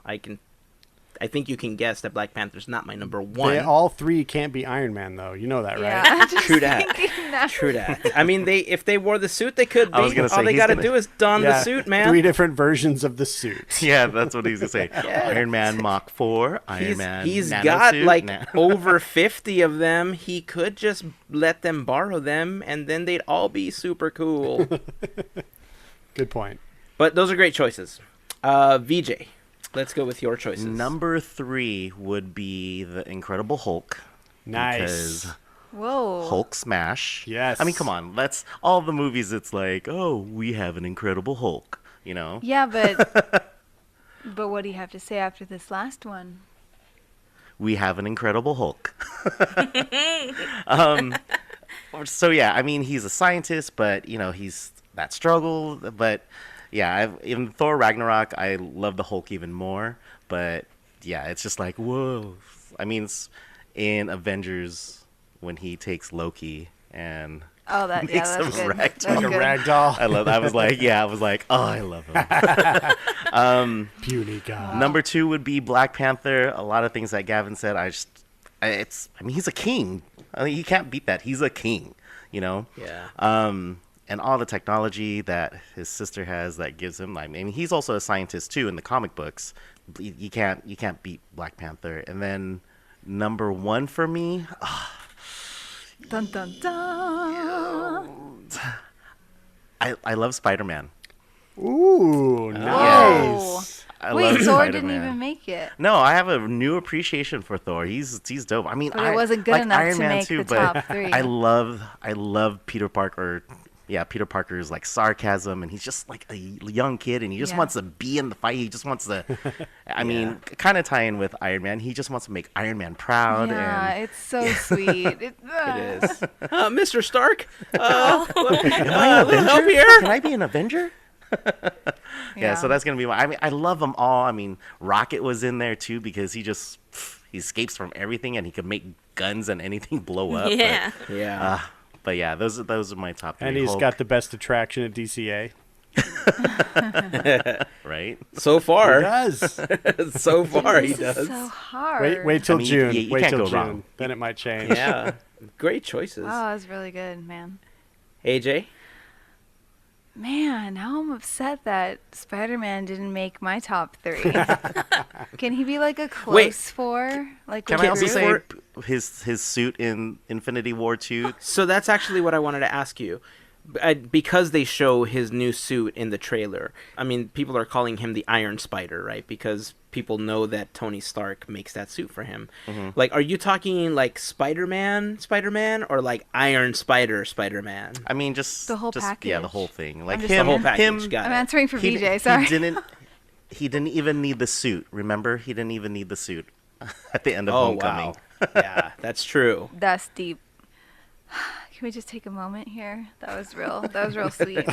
I think you can guess that Black Panther's not my number one. They all three can't be Iron Man, though. You know that, right? Yeah, I'm just True that. thinking that. True that. I mean, if they wore the suit, they could be. I was gonna say, All they he's got to gonna- do is don the suit, man. 3 different versions of the suit. Yeah, that's what he's gonna say. Iron Man Mach 4, Iron Man. He's Nano got suit, like na- over 50 of them. He could just let them borrow them, and then they'd all be super cool. Good point. But those are great choices. VJ, let's go with your choices. Number 3 would be the Incredible Hulk. Nice. Because Whoa. Hulk smash. Yes. I mean, come on. All the movies. It's like, oh, we have an Incredible Hulk. You know. Yeah, but what do you have to say after this last one? We have an Incredible Hulk. So yeah, I mean, he's a scientist, but he's that struggle. But yeah, in Thor Ragnarok, I love the Hulk even more. But yeah, it's just like whoa. I mean, it's in Avengers when he takes Loki and Oh, that makes that's him good. ragdoll. That's Like a good. rag doll. I was like, oh, I love him. Beauty God. Number 2 would be Black Panther. A lot of things that Gavin said, I mean, he's a king. I mean, you can't beat that. He's a king, Yeah. and all the technology that his sister has that gives him. I mean, he's also a scientist too in the comic books. You can't beat Black Panther. And then number 1 for me, Dun dun dun. I love Spider-Man. Ooh, nice. I Wait, love Thor didn't Spider-Man. even make it. No, I have a new appreciation for Thor. He's dope. I mean, But it wasn't good like enough Iron to Man make too, the but top 3. I love Peter Parker. Yeah, Peter Parker's like sarcasm, and he's just like a young kid, and he just Yeah. wants to be in the fight. He just wants to. I mean, kind of tie in with Iron Man. He just wants to make Iron Man proud. Yeah, And it's so sweet. It is. Mr. Stark, am I a an little help Avenger? here? Can I be an Avenger? Yeah, so that's gonna be I mean, I love them all. I mean, Rocket was in there too because he escapes from everything and he could make guns and anything blow up. Yeah. Yeah. But yeah, those are my top 3. And he's Hulk, got the best attraction at DCA. right. So He far. does. So far, he This is does. so hard. Wait till I mean, June. you Wait can't till go June. wrong. Then it might change. Yeah. Great choices. Wow, that was really good, man. AJ? Man, now I'm upset that Spider-Man didn't make my top 3. Can he be like a close Wait. 4? Like Can with I also Groot? say his suit in Infinity War 2? So that's actually what I wanted to ask you. because they show his new suit in the trailer. I mean, people are calling him the Iron Spider, right? Because people know that Tony Stark makes that suit for him. Like, are you talking like Spider-Man, or like Iron Spider-Man? I mean, just The whole package. Yeah, the whole thing. Like I'm him, The whole package. him. Got I'm it. answering for He, VJ. Sorry. he didn't even need the suit. Remember, he didn't even need the suit at the end of Oh, Homecoming. wow. Yeah, that's true. That's deep. Can we just take a moment here? That was real sweet.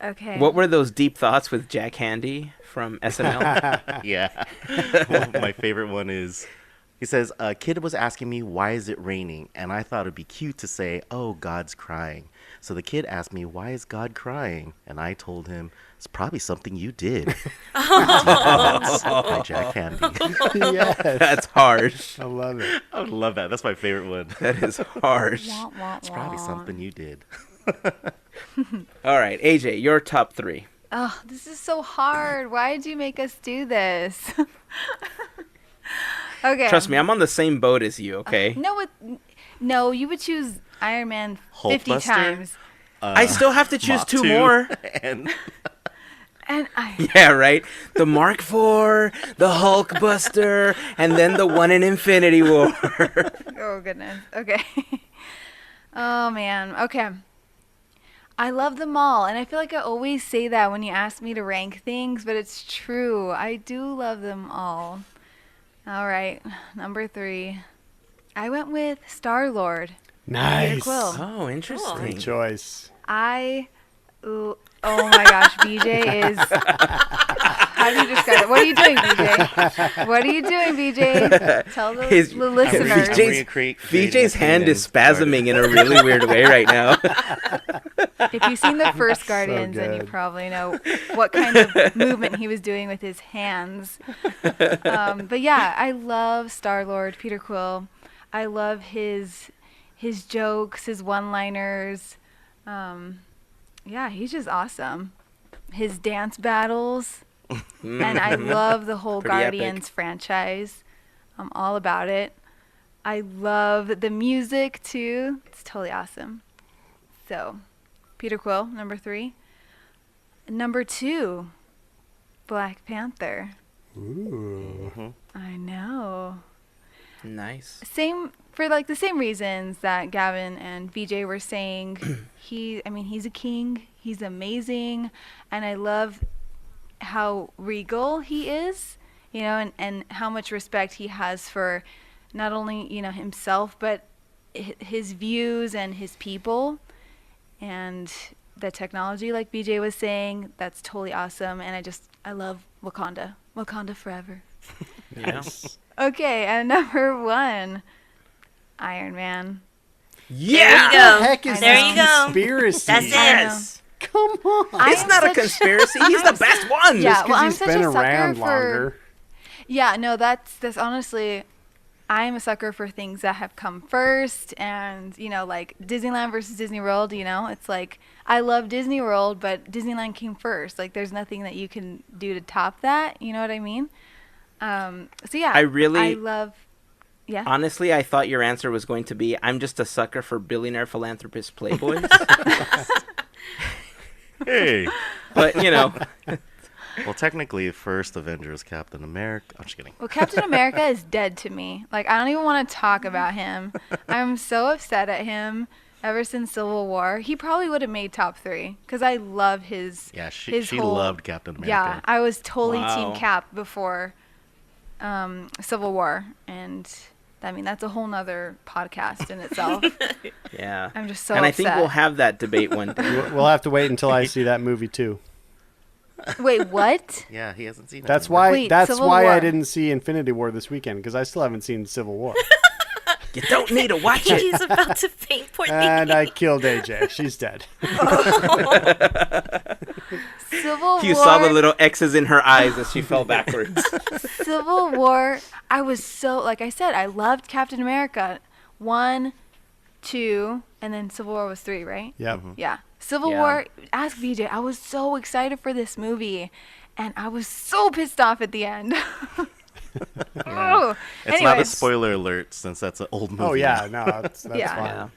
Okay. What were those deep thoughts with Jack Handy from SNL? Yeah. My favorite one is, he says, a kid was asking me, why is it raining? And I thought it'd be cute to say, oh, God's crying. So the kid asked me, why is God crying? And I told him, it's probably something you did. Deep Thoughts by Jack Handy. Yes. That's harsh. I love it. I would love that. That's my favorite one. That is harsh. Wah, wah, It's probably wah. something you did. All right, AJ, your top 3. Oh, this is so hard. Why did you make us do this? Okay. Trust me, I'm on the same boat as you, okay? No, you would choose Iron Man 50 Hulkbuster? times. I still have to choose Mach 2 2, more. And And I Yeah, right? The Mark IV, the Hulkbuster, and then the one in Infinity War. Oh goodness. Okay. Oh man. Okay. I love them all, and I feel like I always say that when you ask me to rank things, but it's true. I do love them all. All right, number 3. I went with Star-Lord. Nice. Quill. Oh, interesting. Great choice. Oh my gosh, BJ is. How do you describe it? What are you doing, BJ? What are you doing, BJ? Tell the listeners. VJ's hand is spasming in a really weird way right now. If you've seen the first Guardians, then you good. probably know what kind of movement he was doing with his hands. But yeah, I love Star-Lord, Peter Quill. I love his jokes, his one-liners. Yeah, he's just awesome. His dance battles. And I love the whole Pretty Guardians epic. franchise. I'm all about it. I love the music too. It's totally awesome. So, Peter Quill, number 3. Number 2, Black Panther. Ooh. I know. Nice. For like the same reasons that Gavin and VJ were saying. He's a king. He's amazing, and I love how regal he is, and how much respect he has for not only, himself, but his views and his people and the technology, like BJ was saying. That's totally awesome. And I love Wakanda. Wakanda forever. Yeah. Okay, and number 1, Iron Man. Yeah! There you go. What the heck is There this you go. conspiracy? That's it. Yes. Come on. It's not a conspiracy. He's the best one. Yeah, Just 'cause well, I'm he's such been a sucker around for. longer. Yeah, no, that's honestly, I'm a sucker for things that have come first, and like Disneyland versus Disney World. It's like I love Disney World, but Disneyland came first. Like, there's nothing that you can do to top that. You know what I mean? So yeah, I love. Yeah. Honestly, I thought your answer was going to be, I'm just a sucker for billionaire philanthropist playboys. Hey. But, Well, technically, first Avengers, Captain America. I'm just kidding. Well, Captain America is dead to me. Like, I don't even want to talk about him. I'm so upset at him ever since Civil War. He probably would have made top 3 because I love his. Yeah, she his whole, loved Captain America. Yeah, I was totally Wow. Team Cap before Civil War, and that's a whole nother podcast in itself. yeah. I'm just so And I upset. think we'll have that debate one day. We'll have to wait until I see that movie too. Wait, what? Yeah, he hasn't seen it. That's yet. why. Wait, that's Civil why I War. didn't see Infinity War this weekend, because I still haven't seen Civil War. You don't need to watch it. He's about to faint. Poor thing. And I killed AJ. She's dead. Civil War. You saw the little X's in her eyes as she fell backwards. Civil War. I was so, like I said, I loved Captain America 1, 2, and then Civil War was 3, right? Yep. Yeah. Civil Yeah. War. Ask VJ. I was so excited for this movie, and I was so pissed off at the end. Oh. It's not a Anyways. spoiler alert since that's an old movie. Oh yeah, no, that's Yeah. fine. Yeah.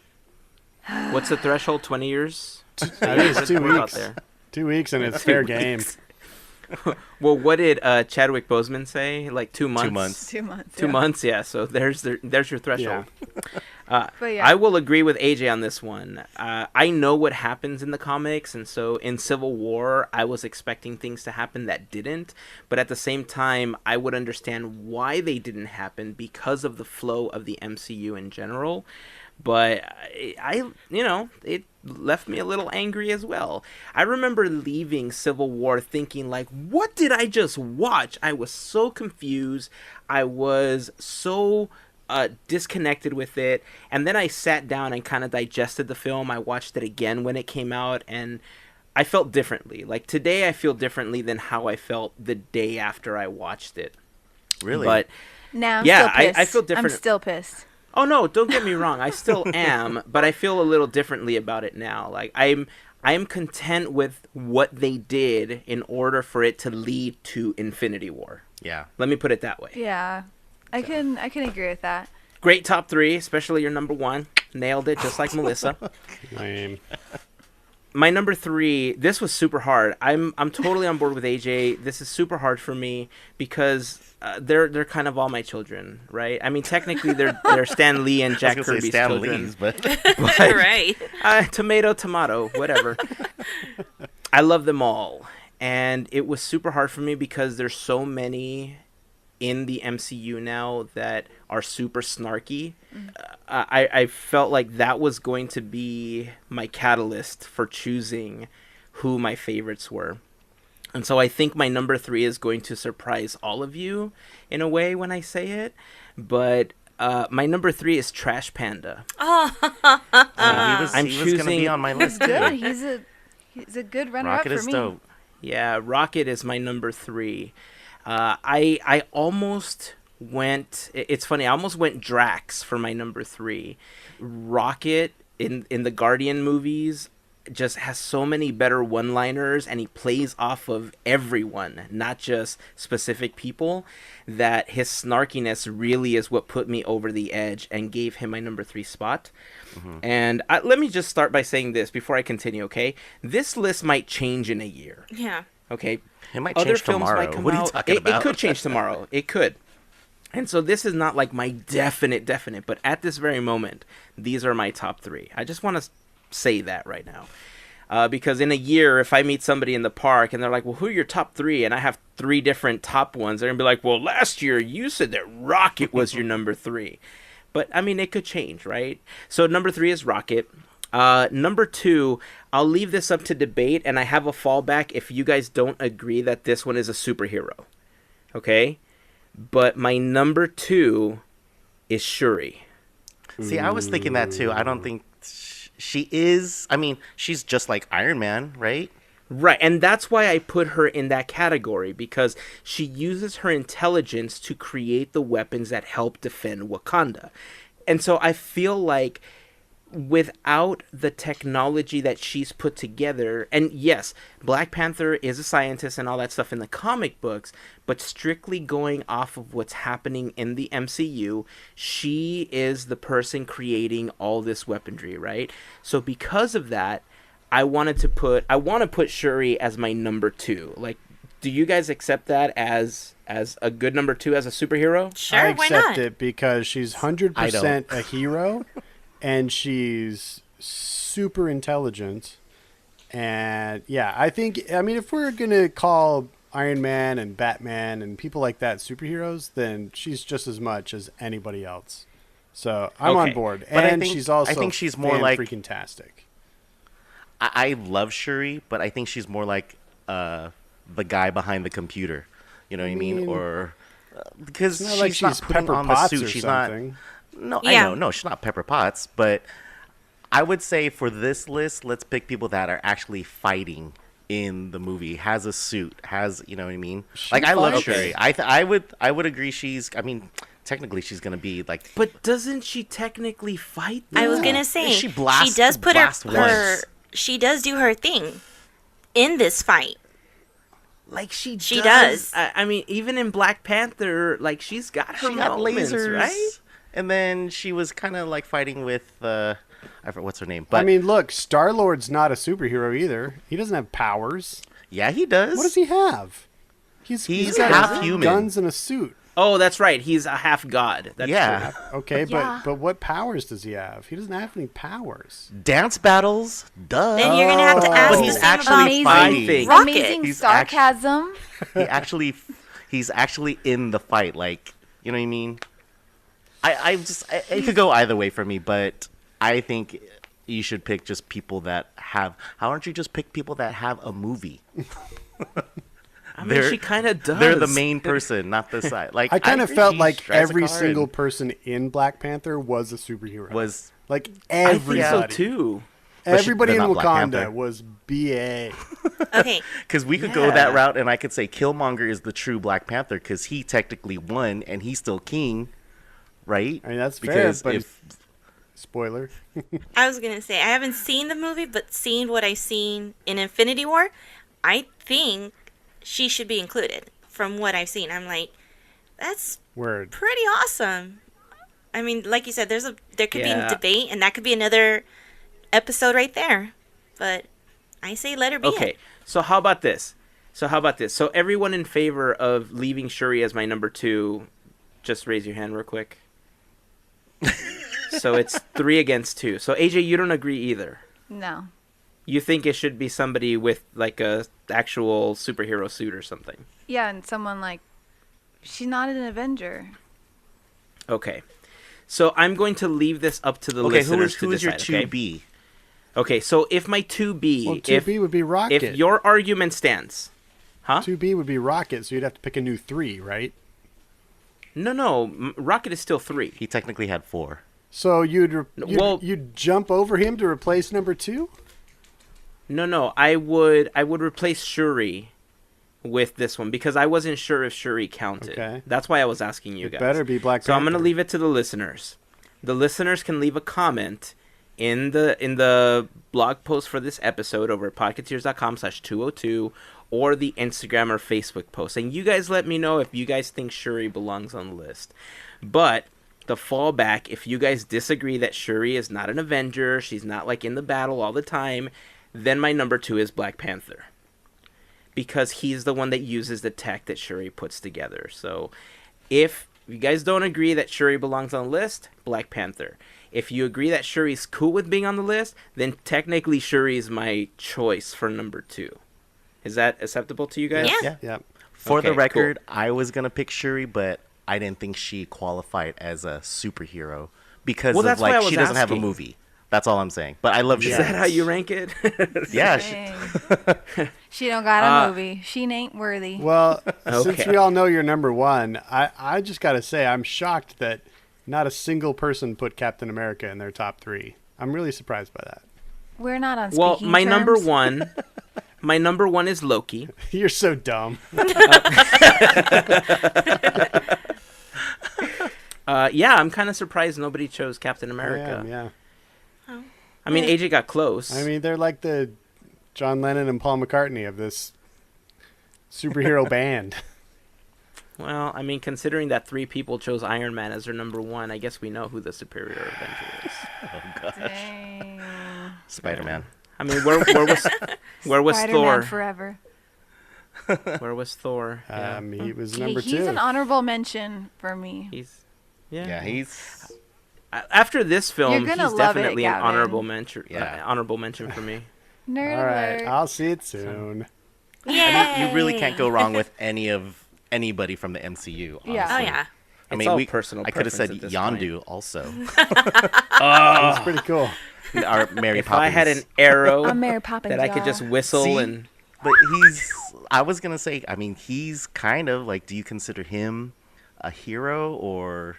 What's the threshold? 20 years? I think it's 2 We're out weeks. there. 2 weeks and it's fair game. Well, what did Chadwick Boseman say? Like 2 months? 2 months. 2 months. 2 yeah. months, yeah. So there's your threshold. But yeah. I will agree with AJ on this one. I know what happens in the comics, and so in Civil War, I was expecting things to happen that didn't. But at the same time, I would understand why they didn't happen because of the flow of the MCU in general. But it left me a little angry as well. I remember leaving Civil War thinking, like, what did I just watch? I was so confused. I was so disconnected with it. And then I sat down and kind of digested the film. I watched it again when it came out, and I felt differently. Like, today I feel differently than how I felt the day after I watched it. Really? But Now I'm yeah, still pissed. I feel different. I'm still pissed. Oh no, don't get me wrong. I still am, but I feel a little differently about it now. Like I am content with what they did in order for it to lead to Infinity War. Yeah. Let me put it that way. Yeah, I can agree with that. Great top 3, especially your number 1. Nailed it, just like Melissa. Lame. My number 3, this was super hard. I'm totally on board with AJ. This is super hard for me because they're kind of all my children, right? I mean, technically they're Stan Lee and Jack I was gonna Kirby's say Stan children. Lee's, but But, Right. tomato, whatever. I love them all, and it was super hard for me because there's so many in the MCU now that are super snarky. I felt like that was going to be my catalyst for choosing who my favorites were. And so I think my number 3 is going to surprise all of you in a way when I say it. But my number 3 is Trash Panda. Oh, he was going to be on my list Good. too. He's a good runner-up Rocket for is me. dope. Yeah, Rocket is my number 3. I almost went. It's funny. I almost went Drax for my number 3. Rocket in the Guardian movies just has so many better one-liners, and he plays off of everyone, not just specific people, that his snarkiness really is what put me over the edge and gave him my number 3 spot. And let me just start by saying this before I continue, okay? This list might change in a year, yeah. okay? It might Other change films tomorrow. might come What are you out. talking about? It could change tomorrow. It could. And so this is not like my definite, but at this very moment, these are my top 3. I just want to say that right now. Because in a year, if I meet somebody in the park and they're like, well, who are your top 3? And I have 3 different top ones, they're going to be like, well, last year you said that Rocket was your number 3. But, I mean, it could change, right? So number 3 is Rocket. Number 2, I'll leave this up to debate, and I have a fallback if you guys don't agree that this one is a superhero. Okay? But my number 2 is Shuri. See, I was thinking that too. I don't think she is. I mean, she's just like Iron Man, right? Right, and that's why I put her in that category, because she uses her intelligence to create the weapons that help defend Wakanda. And so I feel like without the technology that she's put together, and yes, Black Panther is a scientist and all that stuff in the comic books, but strictly going off of what's happening in the MCU, she is the person creating all this weaponry, right? So because of that, I want to put Shuri as my number 2. Like, do you guys accept that as a good number 2 as a superhero? Sure, I why accept not? it because she's 100% I don't. a hero, and she's super intelligent. And yeah, I mean, if we're going to call Iron Man and Batman and people like that superheroes, then she's just as much as anybody else. So I'm on Okay. board. But And I think- she's also I think she's more like- freaking tastic. I love Shuri, but I think she's more like the guy behind the computer. You know what I mean? Or because It's not she's like not she's putting Pepper on the Potts suit. or She's something. not. No, Yeah. I know. No, she's not Pepper Potts. But I would say for this list, let's pick people that are actually fighting in the movie. Has a suit. Has, you know what I mean? She Like, I love fights? Shuri. I would agree. I mean, technically, she's gonna be like. But doesn't she technically fight? I was though? gonna say She blasts- does put blasts her once. she does do her thing in this fight. Like she does. I mean, even in Black Panther, like she's got her She had moments, lasers, right? and then she was kind of like fighting with I forget what's her name. But I mean, look, Star-Lord's not a superhero either. He doesn't have powers. yeah, he does. What does he have? He's got half human. guns and a suit. Oh, that's right. He's a half god. That's Yeah. true. Okay, Yeah. but what powers does he have? He doesn't have any powers. Dance battles, duh. Then you're gonna have to Oh. ask But the he's same actually about Amazing. fighting. Rocket. Amazing He's sarcasm. He's actually in the fight. Like, you know what I mean? It could go either way for me, but I think you should pick just people that have. How aren't you just pick people that have a movie? I mean, she kind of does. They're the main person, not the side. Like I kind of agree, felt she like strikes a every card. single person in Black Panther was a superhero. was like I think everybody. so too. Everybody they're in not Black Wakanda Panther. was BA. Okay, because we could go that Yeah. route, and I could say Killmonger is the true Black Panther because he technically won and he's still king, right? I mean, that's fair, because but if spoiler. I was gonna say I haven't seen the movie, but seeing what I've seen in Infinity War, I think she should be included. From what I've seen, I'm like, that's Word. pretty awesome. I mean, like you said, there could be Yeah. a debate, and that could be another episode right there. But I say let her be. Okay, so how about this? So everyone in favor of leaving Shuri as my number 2, just raise your hand real quick. So it's 3 against 2. So AJ, you don't agree either. No. You think it should be somebody with like a actual superhero suit or something. Yeah, and someone like, she's not an Avenger. Okay. So I'm going to leave this up to the okay, listeners who is to your decide, okay? 2B? Okay, so if my 2B, Well, 2B would be Rocket. if your argument stands, huh? 2B would be Rocket, so you'd have to pick a new 3, right? No, Rocket is still 3. He technically had 4. So well- you'd jump over him to replace number 2? No, I would replace Shuri with this one because I wasn't sure if Shuri counted. Okay. That's why I was asking you It guys. better be Black So I'm Panther. going to leave it to the listeners. The listeners can leave a comment in the blog post for this episode over at podketeers.com/202 or the Instagram or Facebook post. And you guys let me know if you guys think Shuri belongs on the list. But the fallback, if you guys disagree that Shuri is not an Avenger, she's not like in the battle all the time, then my number 2 is Black Panther. Because he's the one that uses the tech that Shuri puts together. So if you guys don't agree that Shuri belongs on the list, Black Panther. If you agree that Shuri's cool with being on the list, then technically Shuri is my choice for number 2. Is that acceptable to you guys? Yeah. Yeah. For the Okay, record, I was going to pick Shuri, but I didn't think she qualified as a superhero because Well, of that's why I like was she doesn't have a asking. movie. That's all I'm saying. But I love Shuri. Is that how you rank it? Yeah. Dang. She don't got a movie. She ain't worthy. Well, since Okay. we all know you're number 1, I just got to say I'm shocked that not a single person put Captain America in their top 3. I'm really surprised by that. We're not on Well, speaking my number terms. 1, my number 1 is Loki. You're so dumb. Yeah, I'm kind of surprised nobody chose Captain America. Yeah. I mean, AJ got close. I mean, they're like the John Lennon and Paul McCartney of this superhero band. Well, I mean, considering that 3 people chose Iron Man as their number 1, I guess we know who the superior Avenger is. Oh gosh. Dang. Spider-Man. I mean, where was Spider-Man Thor? forever. Where was Thor? Yeah. He was Okay, number 2. he's an honorable mention for me. Yeah. He's After this film, You're he's gonna love it, definitely an Gavin. honorable mention. Yeah. Honorable mention for me. Nerd All right, alert. I'll see it soon. Yay! you really can't go wrong with anybody from the MCU. Honestly. Yeah. Oh yeah. I It's mean, all personal I could have said preference at this Yondu also. It's pretty cool. Our Mary If Poppins. I had an arrow I'm Mary Poppins. that I could just y'all. whistle See? and But I was gonna say, I mean, he's kind of like, do you consider him a hero or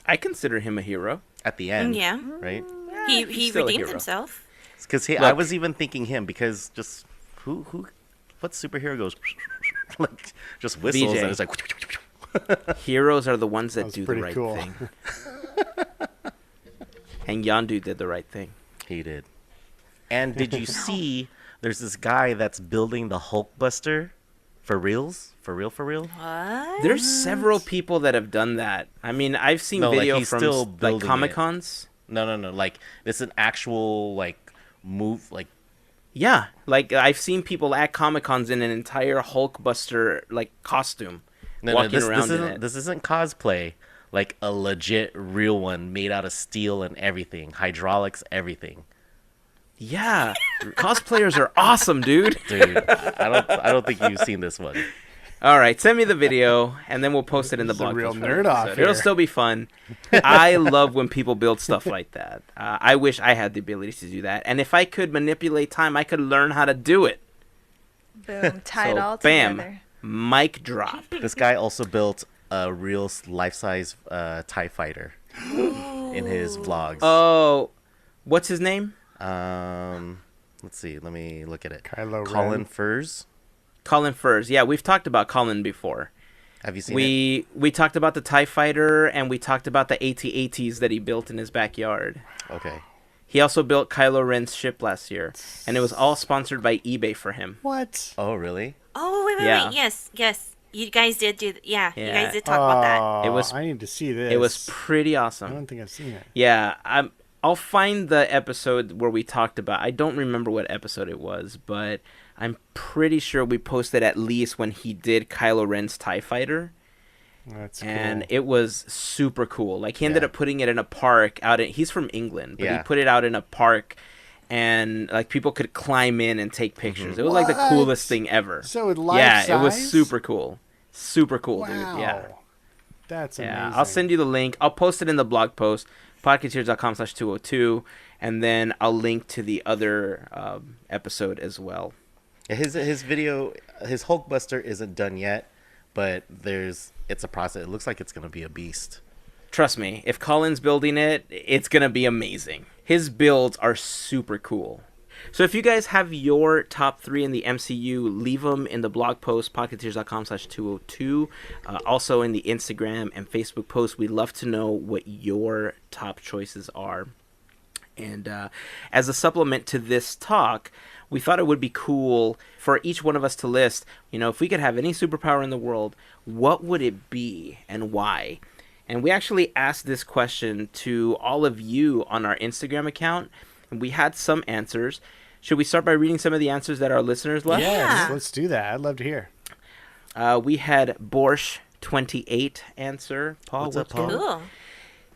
I consider him a hero. at the end? Yeah. Right? He he's still a redeemed hero. himself. Because I Look. was even thinking him because just what superhero goes like just whistles BJ. and it's like Heroes are the ones that That's do the pretty right cool. thing. And Yondu did the right thing. he did. And did you see? There's this guy that's building the Hulkbuster for reals, for real. What? There's several people that have done that. I mean, I've seen No, like, video he's from still like building Comic Cons. No. Like it's an actual like move. Like Yeah, like I've seen people at Comic Cons in an entire Hulkbuster like costume, walking this around in isn't it. this isn't cosplay. Like a legit real one made out of steel and everything, hydraulics, everything. Yeah, cosplayers are awesome, dude. Dude, I don't think you've seen this one. All right, send me the video, and then we'll post it in the This is a blog real post. for nerd the off episode. It'll here. still be fun. I love when people build stuff like that. I wish I had the ability to do that, and if I could manipulate time, I could learn how to do it. Boom, tie it So, all bam, together. mic drop. This guy also built a real life-size TIE fighter in his vlogs. Oh, what's his name? Let's see. Let me look at it. Kylo Colin Ren. Furs. Colin Furs. Yeah, we've talked about Colin before. Have you seen it? We talked about the TIE fighter, and we talked about the AT-ATs that he built in his backyard. Okay. He also built Kylo Ren's ship last year, and it was all sponsored by eBay for him. What? Oh, really? Oh, wait. Yeah. Yes. You guys did do, yeah, you Yeah. guys did talk about that. It was- I need to see this. It was pretty I awesome. don't think I've seen it. Yeah, I'll find the episode where we talked about. I don't remember what episode it was, but I'm pretty sure we posted at least when he did Kylo Ren's TIE fighter, That's and cool. it was super cool. Like he ended Yeah. up putting it in a park out in. He's from England, but he Yeah. put it out in a park, and like people could climb in and take pictures. It was like the What? coolest thing ever. So with life Yeah, it was size? super cool. Super cool, Wow. dude. Yeah. That's amazing. Yeah, I'll send you the link. I'll post it in the blog post, podketeers.com/202, and then I'll link to the other episode as well. His video, his Hulkbuster isn't done yet, but it's a process. It looks like it's gonna be a beast. Trust me, if Colin's building it, it's going to be amazing. His builds are super cool. So if you guys have your top 3 in the MCU, leave them in the blog post, podketeers.com/202. Also in the Instagram and Facebook post. We'd love to know what your top choices are. And as a supplement to this talk, we thought it would be cool for each one of us to list, if we could have any superpower in the world, what would it be and why? And we actually asked this question to all of you on our Instagram account, and we had some answers. Should we start by reading some of the answers that our listeners left? Yes, Yeah. let's do that. I'd love to hear. We had Borsch28 answer. Paul, What's up, Paul? Cool.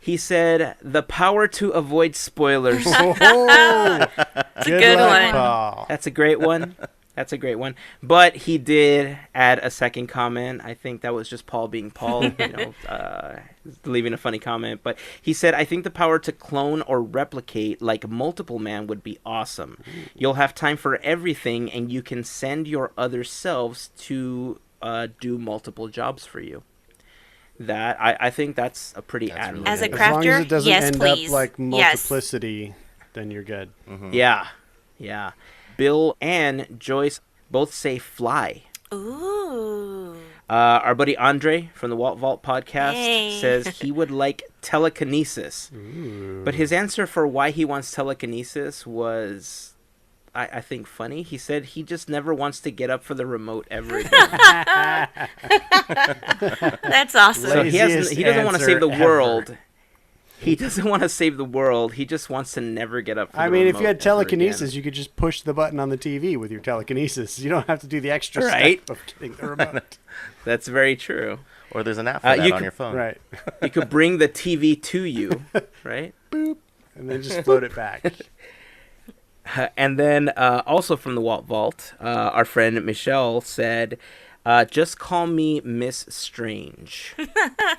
He said, the power to avoid spoilers. Oh, good good luck, one. Paul. That's a great one. That's a great one. But he did add a second comment. I think that was just Paul being Paul, leaving a funny comment. But he said, I think the power to clone or replicate like Multiple Man would be awesome. You'll have time for everything, and you can send your other selves to do multiple jobs for you. That I think that's a pretty That's admirable. really As a good. As long as crafter, it doesn't yes, end please. up like Yes. multiplicity, then you're good. Yeah. Bill and Joyce both say fly. Ooh. Our buddy Andre from the Walt Vault podcast Hey. says he would like telekinesis. But his answer for why he wants telekinesis was, I think, funny. He said he just never wants to get up for the remote ever again. That's awesome. So he Laziest doesn't want to save the answer world. He doesn't want to save the world. He just wants to never get up for the I mean, if remote you had ever telekinesis, again. you could just push the button on the TV with your telekinesis. You don't have to do the extra Right. step of getting the remote. That's very true. Or there's an app for that you on could- your phone. Right. You could bring the TV to you, right? And then just float it back. And then also from the Walt Vault, our friend Michelle said, just call me Miss Strange.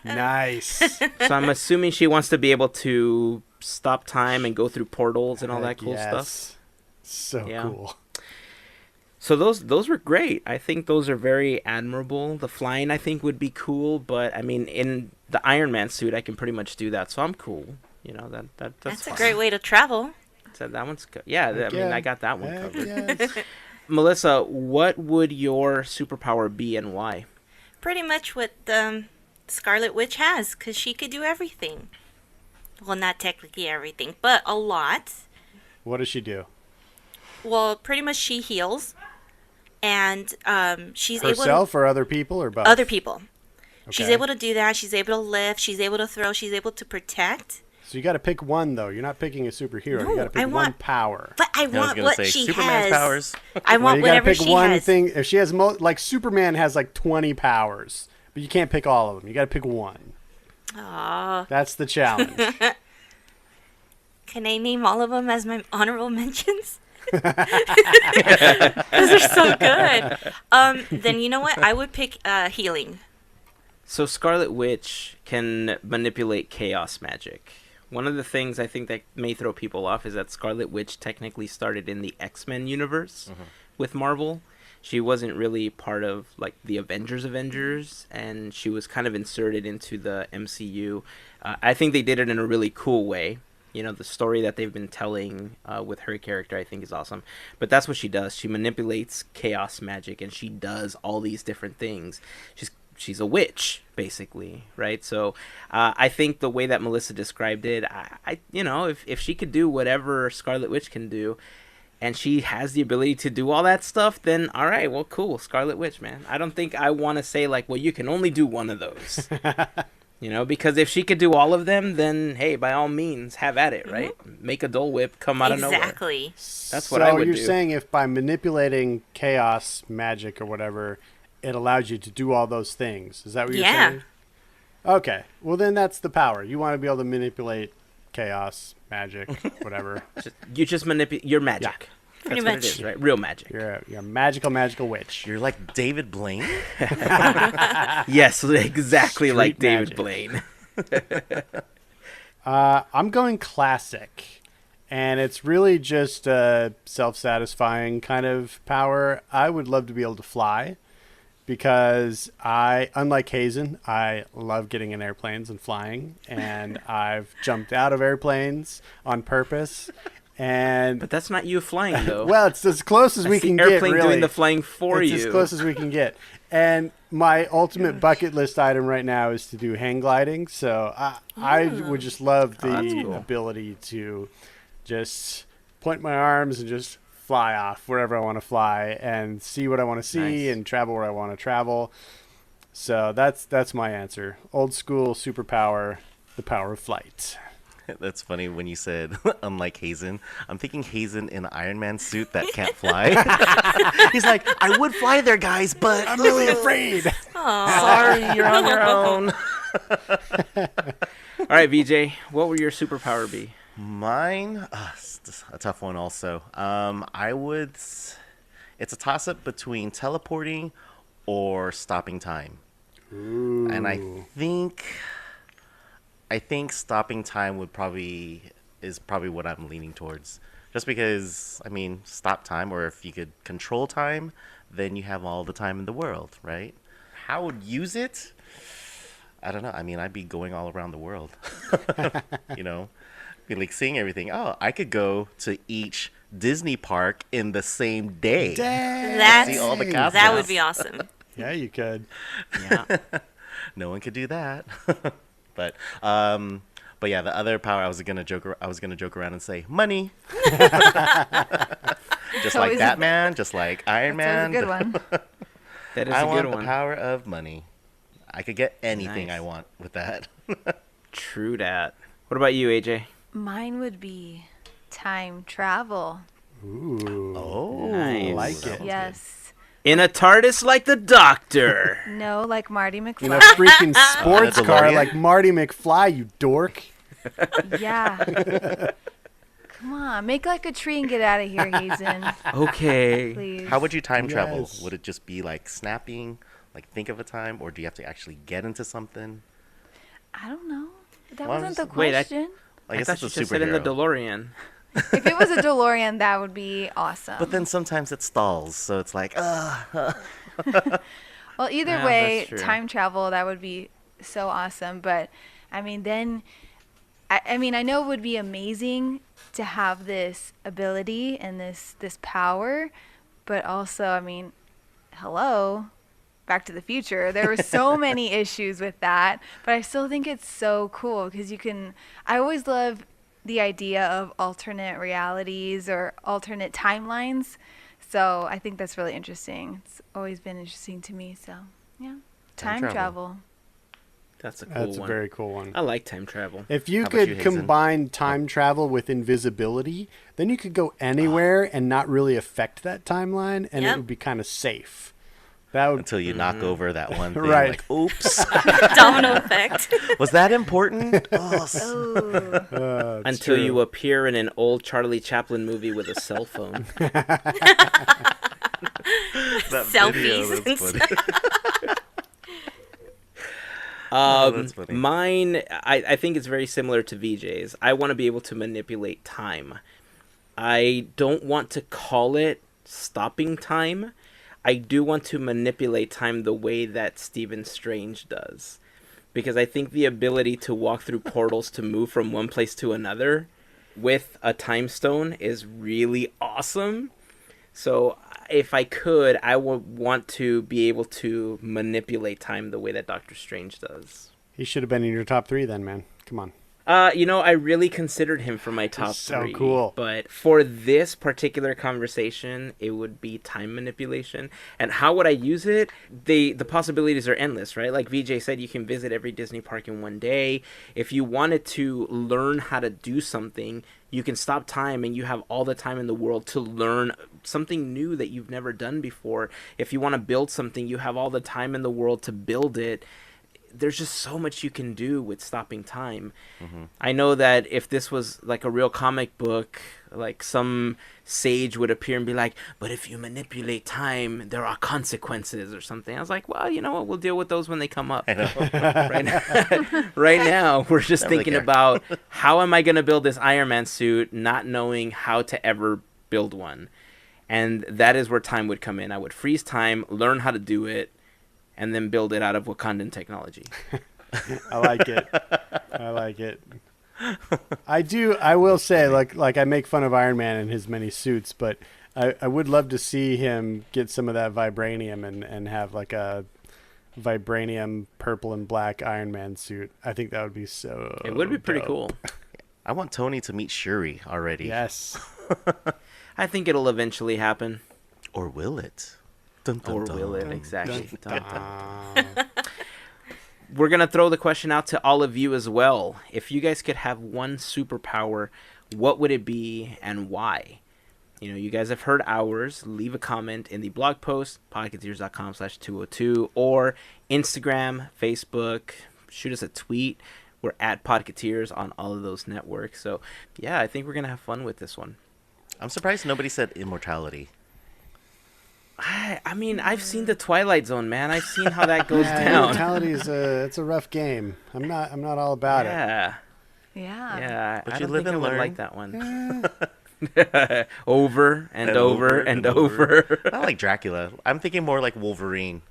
Nice. So I'm assuming she wants to be able to stop time and go through portals and all that cool stuff. Yes. So Yeah. cool. So those were great. I think those are very admirable. The flying, I think, would be cool, but I mean, in the Iron Man suit, I can pretty much do that, so I'm cool. That's That's a fine. great way to travel. So that one's good. Yeah, I mean, I got that one Heck covered. yes. Melissa, what would your superpower be and why? Pretty much what Scarlet Witch has, because she could do everything. Well, not technically everything, but a lot. What does she do? Well, pretty much she heals, and she's able to Herself or other people or both? other people. She's Okay. able to do that. She's able to lift. She's able to throw. She's able to protect. So you got to pick one, though. You're not picking a superhero. No, you got to pick I one want- power. But I I was want gonna what say she Superman's has. powers. I Well, want you got to whatever pick she one has. thing. If she has like Superman has like 20 powers, but you can't pick all of them. You got to pick one. Aw. That's the challenge. Can I name all of them as my honorable mentions? Those are so good. Then you know what? I would pick healing. So Scarlet Witch can manipulate chaos magic. One of the things I think that may throw people off is that Scarlet Witch technically started in the X-Men universe with Marvel. She wasn't really part of like the Avengers, and she was kind of inserted into the MCU. I think they did it in a really cool way. You know, the story that they've been telling with her character, I think, is awesome. But that's what she does. She manipulates chaos magic, and she does all these different things. She's a witch, basically, right? So I think the way that Melissa described it, I you know, if she could do whatever Scarlet Witch can do, and she has the ability to do all that stuff, then all right, well, cool, Scarlet Witch, man. I don't think I want to say, like, well, you can only do one of those. You know, because if she could do all of them, then, hey, by all means, have at it, right? Make a Dole Whip come out of nowhere. Exactly. That's what I would So do. you're saying if by manipulating chaos magic or whatever, it allows you to do all those things. Is that what you're saying? Okay. Well, then that's the power. You want to be able to manipulate chaos magic, whatever. You just manipulate your magic. Pretty That's what much. it is, right? Real magic. You're a magical witch. You're like David Blaine. Yes, exactly like Street David magic. Blaine. I'm going classic. And it's really just a self-satisfying kind of power. I would love to be able to fly. Because unlike Hazen, I love getting in airplanes and flying. And I've jumped out of airplanes on purpose. And But that's not you flying, though. well, it's as close as we That's the can get, airplane really. doing the flying for it's you. as close as we can get. And my ultimate bucket list item right now is to do hang gliding. So I would just love that's the cool. ability to just point my arms and just fly off wherever I want to fly and see what I want to see Nice. and travel where I want to travel. So that's my answer. Old school superpower, the power of flight. That's funny when you said, unlike Hazen. I'm thinking Hazen in an Iron Man suit that can't fly. He's like, I would fly there, guys, but I'm really afraid. sorry, you're on your own. All right, VJ, what would your superpower be? Mine, it's a tough one also. It's a toss-up between teleporting or stopping time. Ooh. And I think stopping time is probably what I'm leaning towards. Just because, I mean, stop time, or if you could control time, then you have all the time in the world, right? How I would use it? I don't know. I mean, I'd be going all around the world. You know? Be like seeing everything. Oh, I could go to each Disney park in the same day. That's, See all the castles. that would be awesome. Yeah, you could. Yeah. No one could do that. But yeah, the other power I was gonna joke around and say money. Just like always Batman, just like Iron Man. That's a good one. That is I a want good the one. power of money. I could get anything Nice. I want with that. True that. What about you, AJ? Mine would be time travel. Ooh. Oh, Nice. Like that it. one's good. Yes. In a TARDIS like the Doctor. No, like Marty In a McFly. freaking sports a car DeLorean? like Marty McFly, you dork. Yeah. Come on, make like a tree and get out of here, Hazen. Okay. Please. How would you time travel? Yes. Would it just be like snapping, like think of a time, or do you have to actually get into something? I don't know. That Well, wasn't the wait, question. I I guess thought it's you a just said in the superhero. DeLorean. If it was a DeLorean, that would be awesome. But then sometimes it stalls, so it's like, Well, either Yeah, way, that's true. time travel, that would be so awesome. But, I mean, then, I mean, I know it would be amazing to have this ability and this power. But also, I mean, hello, Back to the Future. There were so many issues with that. But I still think it's so cool because I always love the idea of alternate realities or alternate timelines. So I think that's really interesting. It's always been interesting to me. So, yeah. Time Time travel. travel. That's a cool That's one. a very cool one. I like time travel. If you How about you, could Hazen? combine time travel with invisibility, then you could go anywhere and not really affect that timeline, and it Yep. would be kind of safe. That would Until you knock over that one thing, Right. like, oops, Domino effect. was that important? Oh, Oh. it's Until true. you appear in an old Charlie Chaplin movie with a cell phone. that Selfies video, and that's funny. That's funny. Mine, I think it's very similar to VJ's. I want to be able to manipulate time. I don't want to call it stopping time. I do want to manipulate time the way that Stephen Strange does. Because I think the ability to walk through portals to move from one place to another with a time stone is really awesome. So if I could, I would want to be able to manipulate time the way that Doctor Strange does. He should have been in your top 3 then, man. Come on. I really considered him for my top so 3. cool. But for this particular conversation, it would be time manipulation. And how would I use it? The possibilities are endless, right? Like VJ said, you can visit every Disney park in one day. If you wanted to learn how to do something, you can stop time and you have all the time in the world to learn something new that you've never done before. If you want to build something, you have all the time in the world to build it. There's just so much you can do with stopping time. Mm-hmm. I know that if this was like a real comic book, like some sage would appear and be like, but if you manipulate time, there are consequences or something. I was like, well, you know what? We'll deal with those when they come up. I know. Right now, we're just Don't really thinking care. about how am I going to build this Iron Man suit, not knowing how to ever build one. And that is where time would come in. I would freeze time, learn how to do it, and then build it out of Wakandan technology. I like it. I like it. I will say, like I make fun of Iron Man and his many suits, but I would love to see him get some of that vibranium and have like a vibranium purple and black Iron Man suit. I think that would be so It would be pretty dope. cool. I want Tony to meet Shuri already. Yes. I think it'll eventually happen. Or will it? Dun, dun, Or dun. will it? Exactly. Dun, Dun, dun. We're going to throw the question out to all of you as well. If you guys could have one superpower, what would it be and why? You guys have heard ours. Leave a comment in the blog post, podketeers.com/202, or Instagram, Facebook. Shoot us a tweet. We're at Podketeers on all of those networks. So, yeah, I think we're going to have fun with this one. I'm surprised nobody said immortality. I mean, I've seen the Twilight Zone, man. I've seen how that goes down. Immortality is it's a rough game. I'm not all about it. Yeah. Yeah. Yeah, But I you don't live think I and would learn. like that one. Over and over and over. Not like Dracula. I'm thinking more like Wolverine.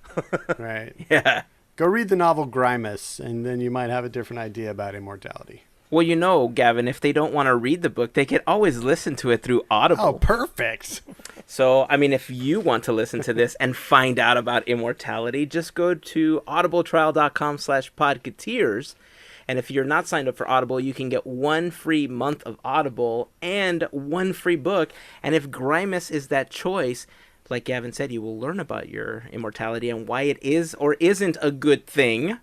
Right. Yeah. Go read the novel Grimus, and then you might have a different idea about immortality. Well, Gavin, if they don't want to read the book, they can always listen to it through Audible. Oh, perfect. So, I mean, if you want to listen to this and find out about immortality, just go to audibletrial.com/podketeers. And if you're not signed up for Audible, you can get 1 free month of Audible and 1 free book. And if Grimus is that choice, like Gavin said, you will learn about your immortality and why it is or isn't a good thing.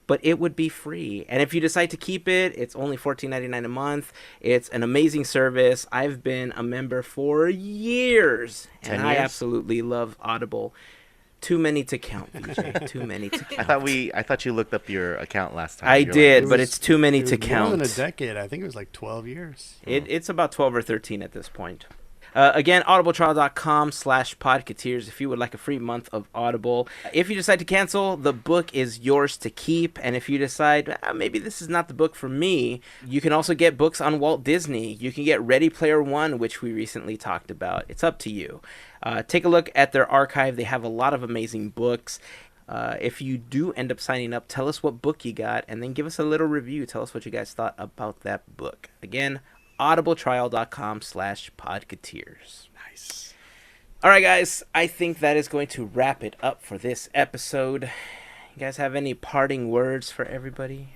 But it would be free. And if you decide to keep it, it's only $14.99 a month. It's an amazing service. I've been a member for years. 10 And I years? absolutely love Audible. Too many to count, VJ. Too many to count. I thought you looked up your account last time. I You're did, It but was- it's too many It to was more count. than a decade. I think it was like 12 years. It's about 12 or 13 at this point. Again, audibletrial.com/podketeers if you would like a free month of Audible. If you decide to cancel, the book is yours to keep. And if you decide, maybe this is not the book for me, you can also get books on Walt Disney. You can get Ready Player One, which we recently talked about. It's up to you. Take a look at their archive. They have a lot of amazing books. If you do end up signing up, tell us what book you got, and then give us a little review. Tell us what you guys thought about that book. Again, audibletrial.com/podketeers. Nice. All right, guys, I think that is going to wrap it up for this episode. You guys have any parting words for everybody?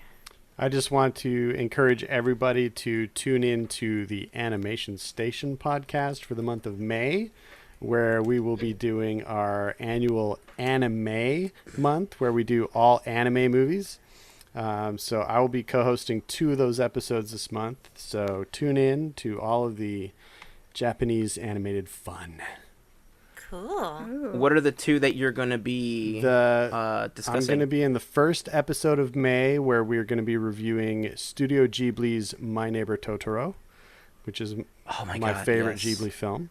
I just want to encourage everybody to tune in to the Animation Station podcast for the month of May. where we will be doing our annual anime month, where we do all anime movies. So I will be co-hosting 2 of those episodes this month. So tune in to all of the Japanese animated fun. Cool. What are the 2 that you're going to be I'm discussing? going to be in the first episode of May, where we're going to be reviewing Studio Ghibli's My Neighbor Totoro, which is my favorite yes. Ghibli film.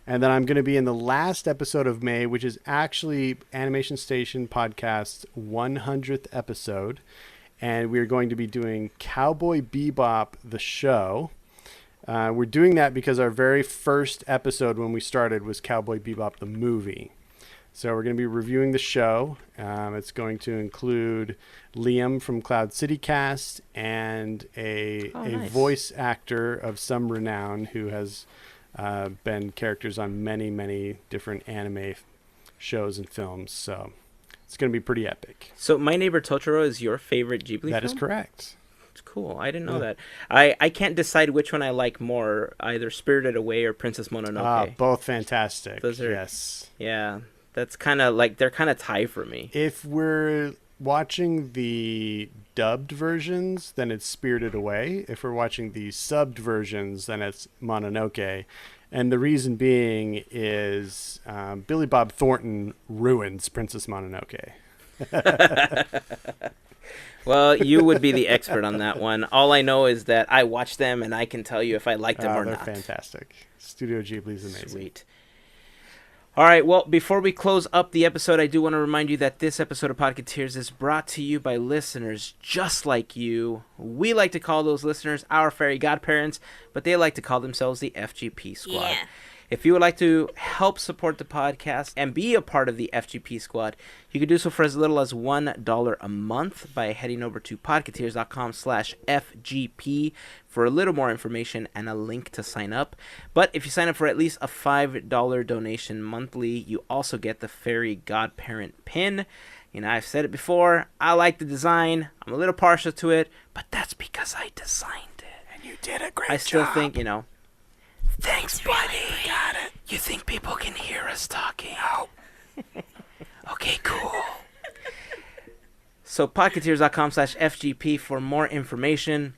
And then I'm going to be in the last episode of May, which is actually Animation Station Podcast's 100th episode. And we're going to be doing Cowboy Bebop, the show. We're doing that because our very first episode when we started was Cowboy Bebop, the movie. So we're going to be reviewing the show. It's going to include Liam from Cloud City Cast and a voice actor of some renown who has been characters on many, many different anime shows and films. So it's going to be pretty epic. So My Neighbor Totoro is your favorite Ghibli film? That is correct. It's cool. I didn't know that. I can't decide which one I like more, either Spirited Away or Princess Mononoke. Both fantastic. Those are, yes. Yeah. That's kind of like, they're kind of tied for me. If we're watching the dubbed versions, then it's Spirited Away. If we're watching the subbed versions, then it's Mononoke. And the reason being is Billy Bob Thornton ruins Princess Mononoke. Well, you would be the expert on that one. All I know is that I watch them and I can tell you if I like them or they're not. Fantastic. Studio Ghibli's amazing. Sweet. All right, well, before we close up the episode, I do want to remind you that this episode of Podketeers is brought to you by listeners just like you. We like to call those listeners our Fairy Godparents, but they like to call themselves the FGP Squad. Yeah. If you would like to help support the podcast and be a part of the FGP Squad, you can do so for as little as $1 a month by heading over to podketeers.com/FGP for a little more information and a link to sign up. But if you sign up for at least a $5 donation monthly, you also get the Fairy Godparent pin. You know, I've said it before, I like the design. I'm a little partial to it, but that's because I designed it. And you did a great job. I still think, thanks, buddy. Really Got it. You think people can hear us talking? No. Okay, cool. So, podketeers.com/FGP for more information.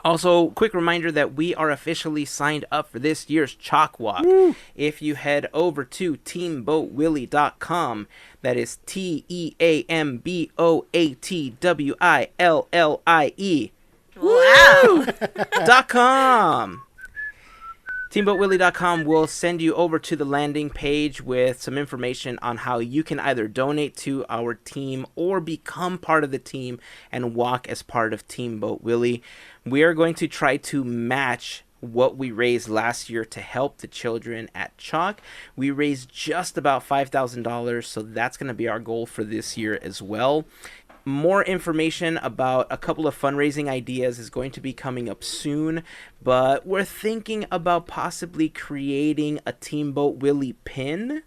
Also, quick reminder that we are officially signed up for this year's Chalk Walk. Woo. If you head over to teamboatwillie.com, that is TEAMBOATWILLIE. Wow. .com. TeamBoatWillie.com will send you over to the landing page with some information on how you can either donate to our team or become part of the team and walk as part of Team Boat Willie. We are going to try to match what we raised last year to help the children at Chalk. We raised just about $5,000, so that's going to be our goal for this year as well. More information about a couple of fundraising ideas is going to be coming up soon, but we're thinking about possibly creating a Team Boat Willie pin,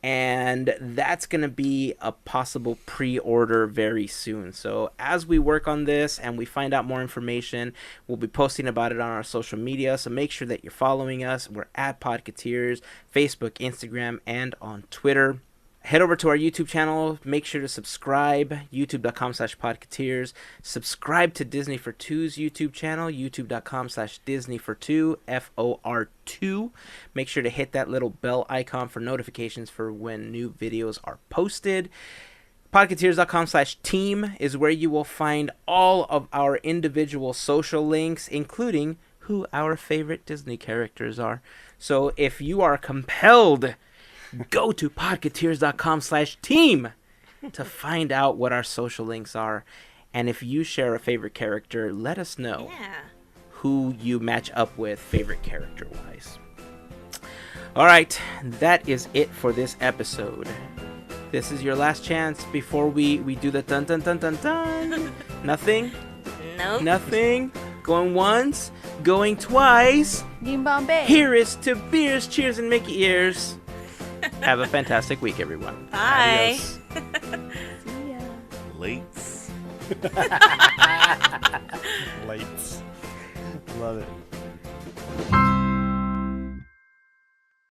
and that's going to be a possible pre-order very soon. So as we work on this and we find out more information, we'll be posting about it on our social media, so make sure that you're following us. We're at Podketeers, Facebook, Instagram, and on Twitter. Head over to our YouTube channel. Make sure to subscribe, youtube.com/Podketeers. Subscribe to Disney for Two's YouTube channel, youtube.com/Disney for Two, FOR2. Make sure to hit that little bell icon for notifications for when new videos are posted. Podketeers.com/team is where you will find all of our individual social links, including who our favorite Disney characters are. So if you are compelled, go to podketeers.com/team to find out what our social links are. And if you share a favorite character, let us know who you match up with favorite character-wise. All right, that is it for this episode. This is your last chance before we do the dun dun dun dun dun. Nothing? Nope. Nothing? Going once? Going twice? Team Bombay. Here is to beers, cheers, and Mickey ears. Have a fantastic week, everyone. Bye. Adios. See ya. Lates. Lights. Love it.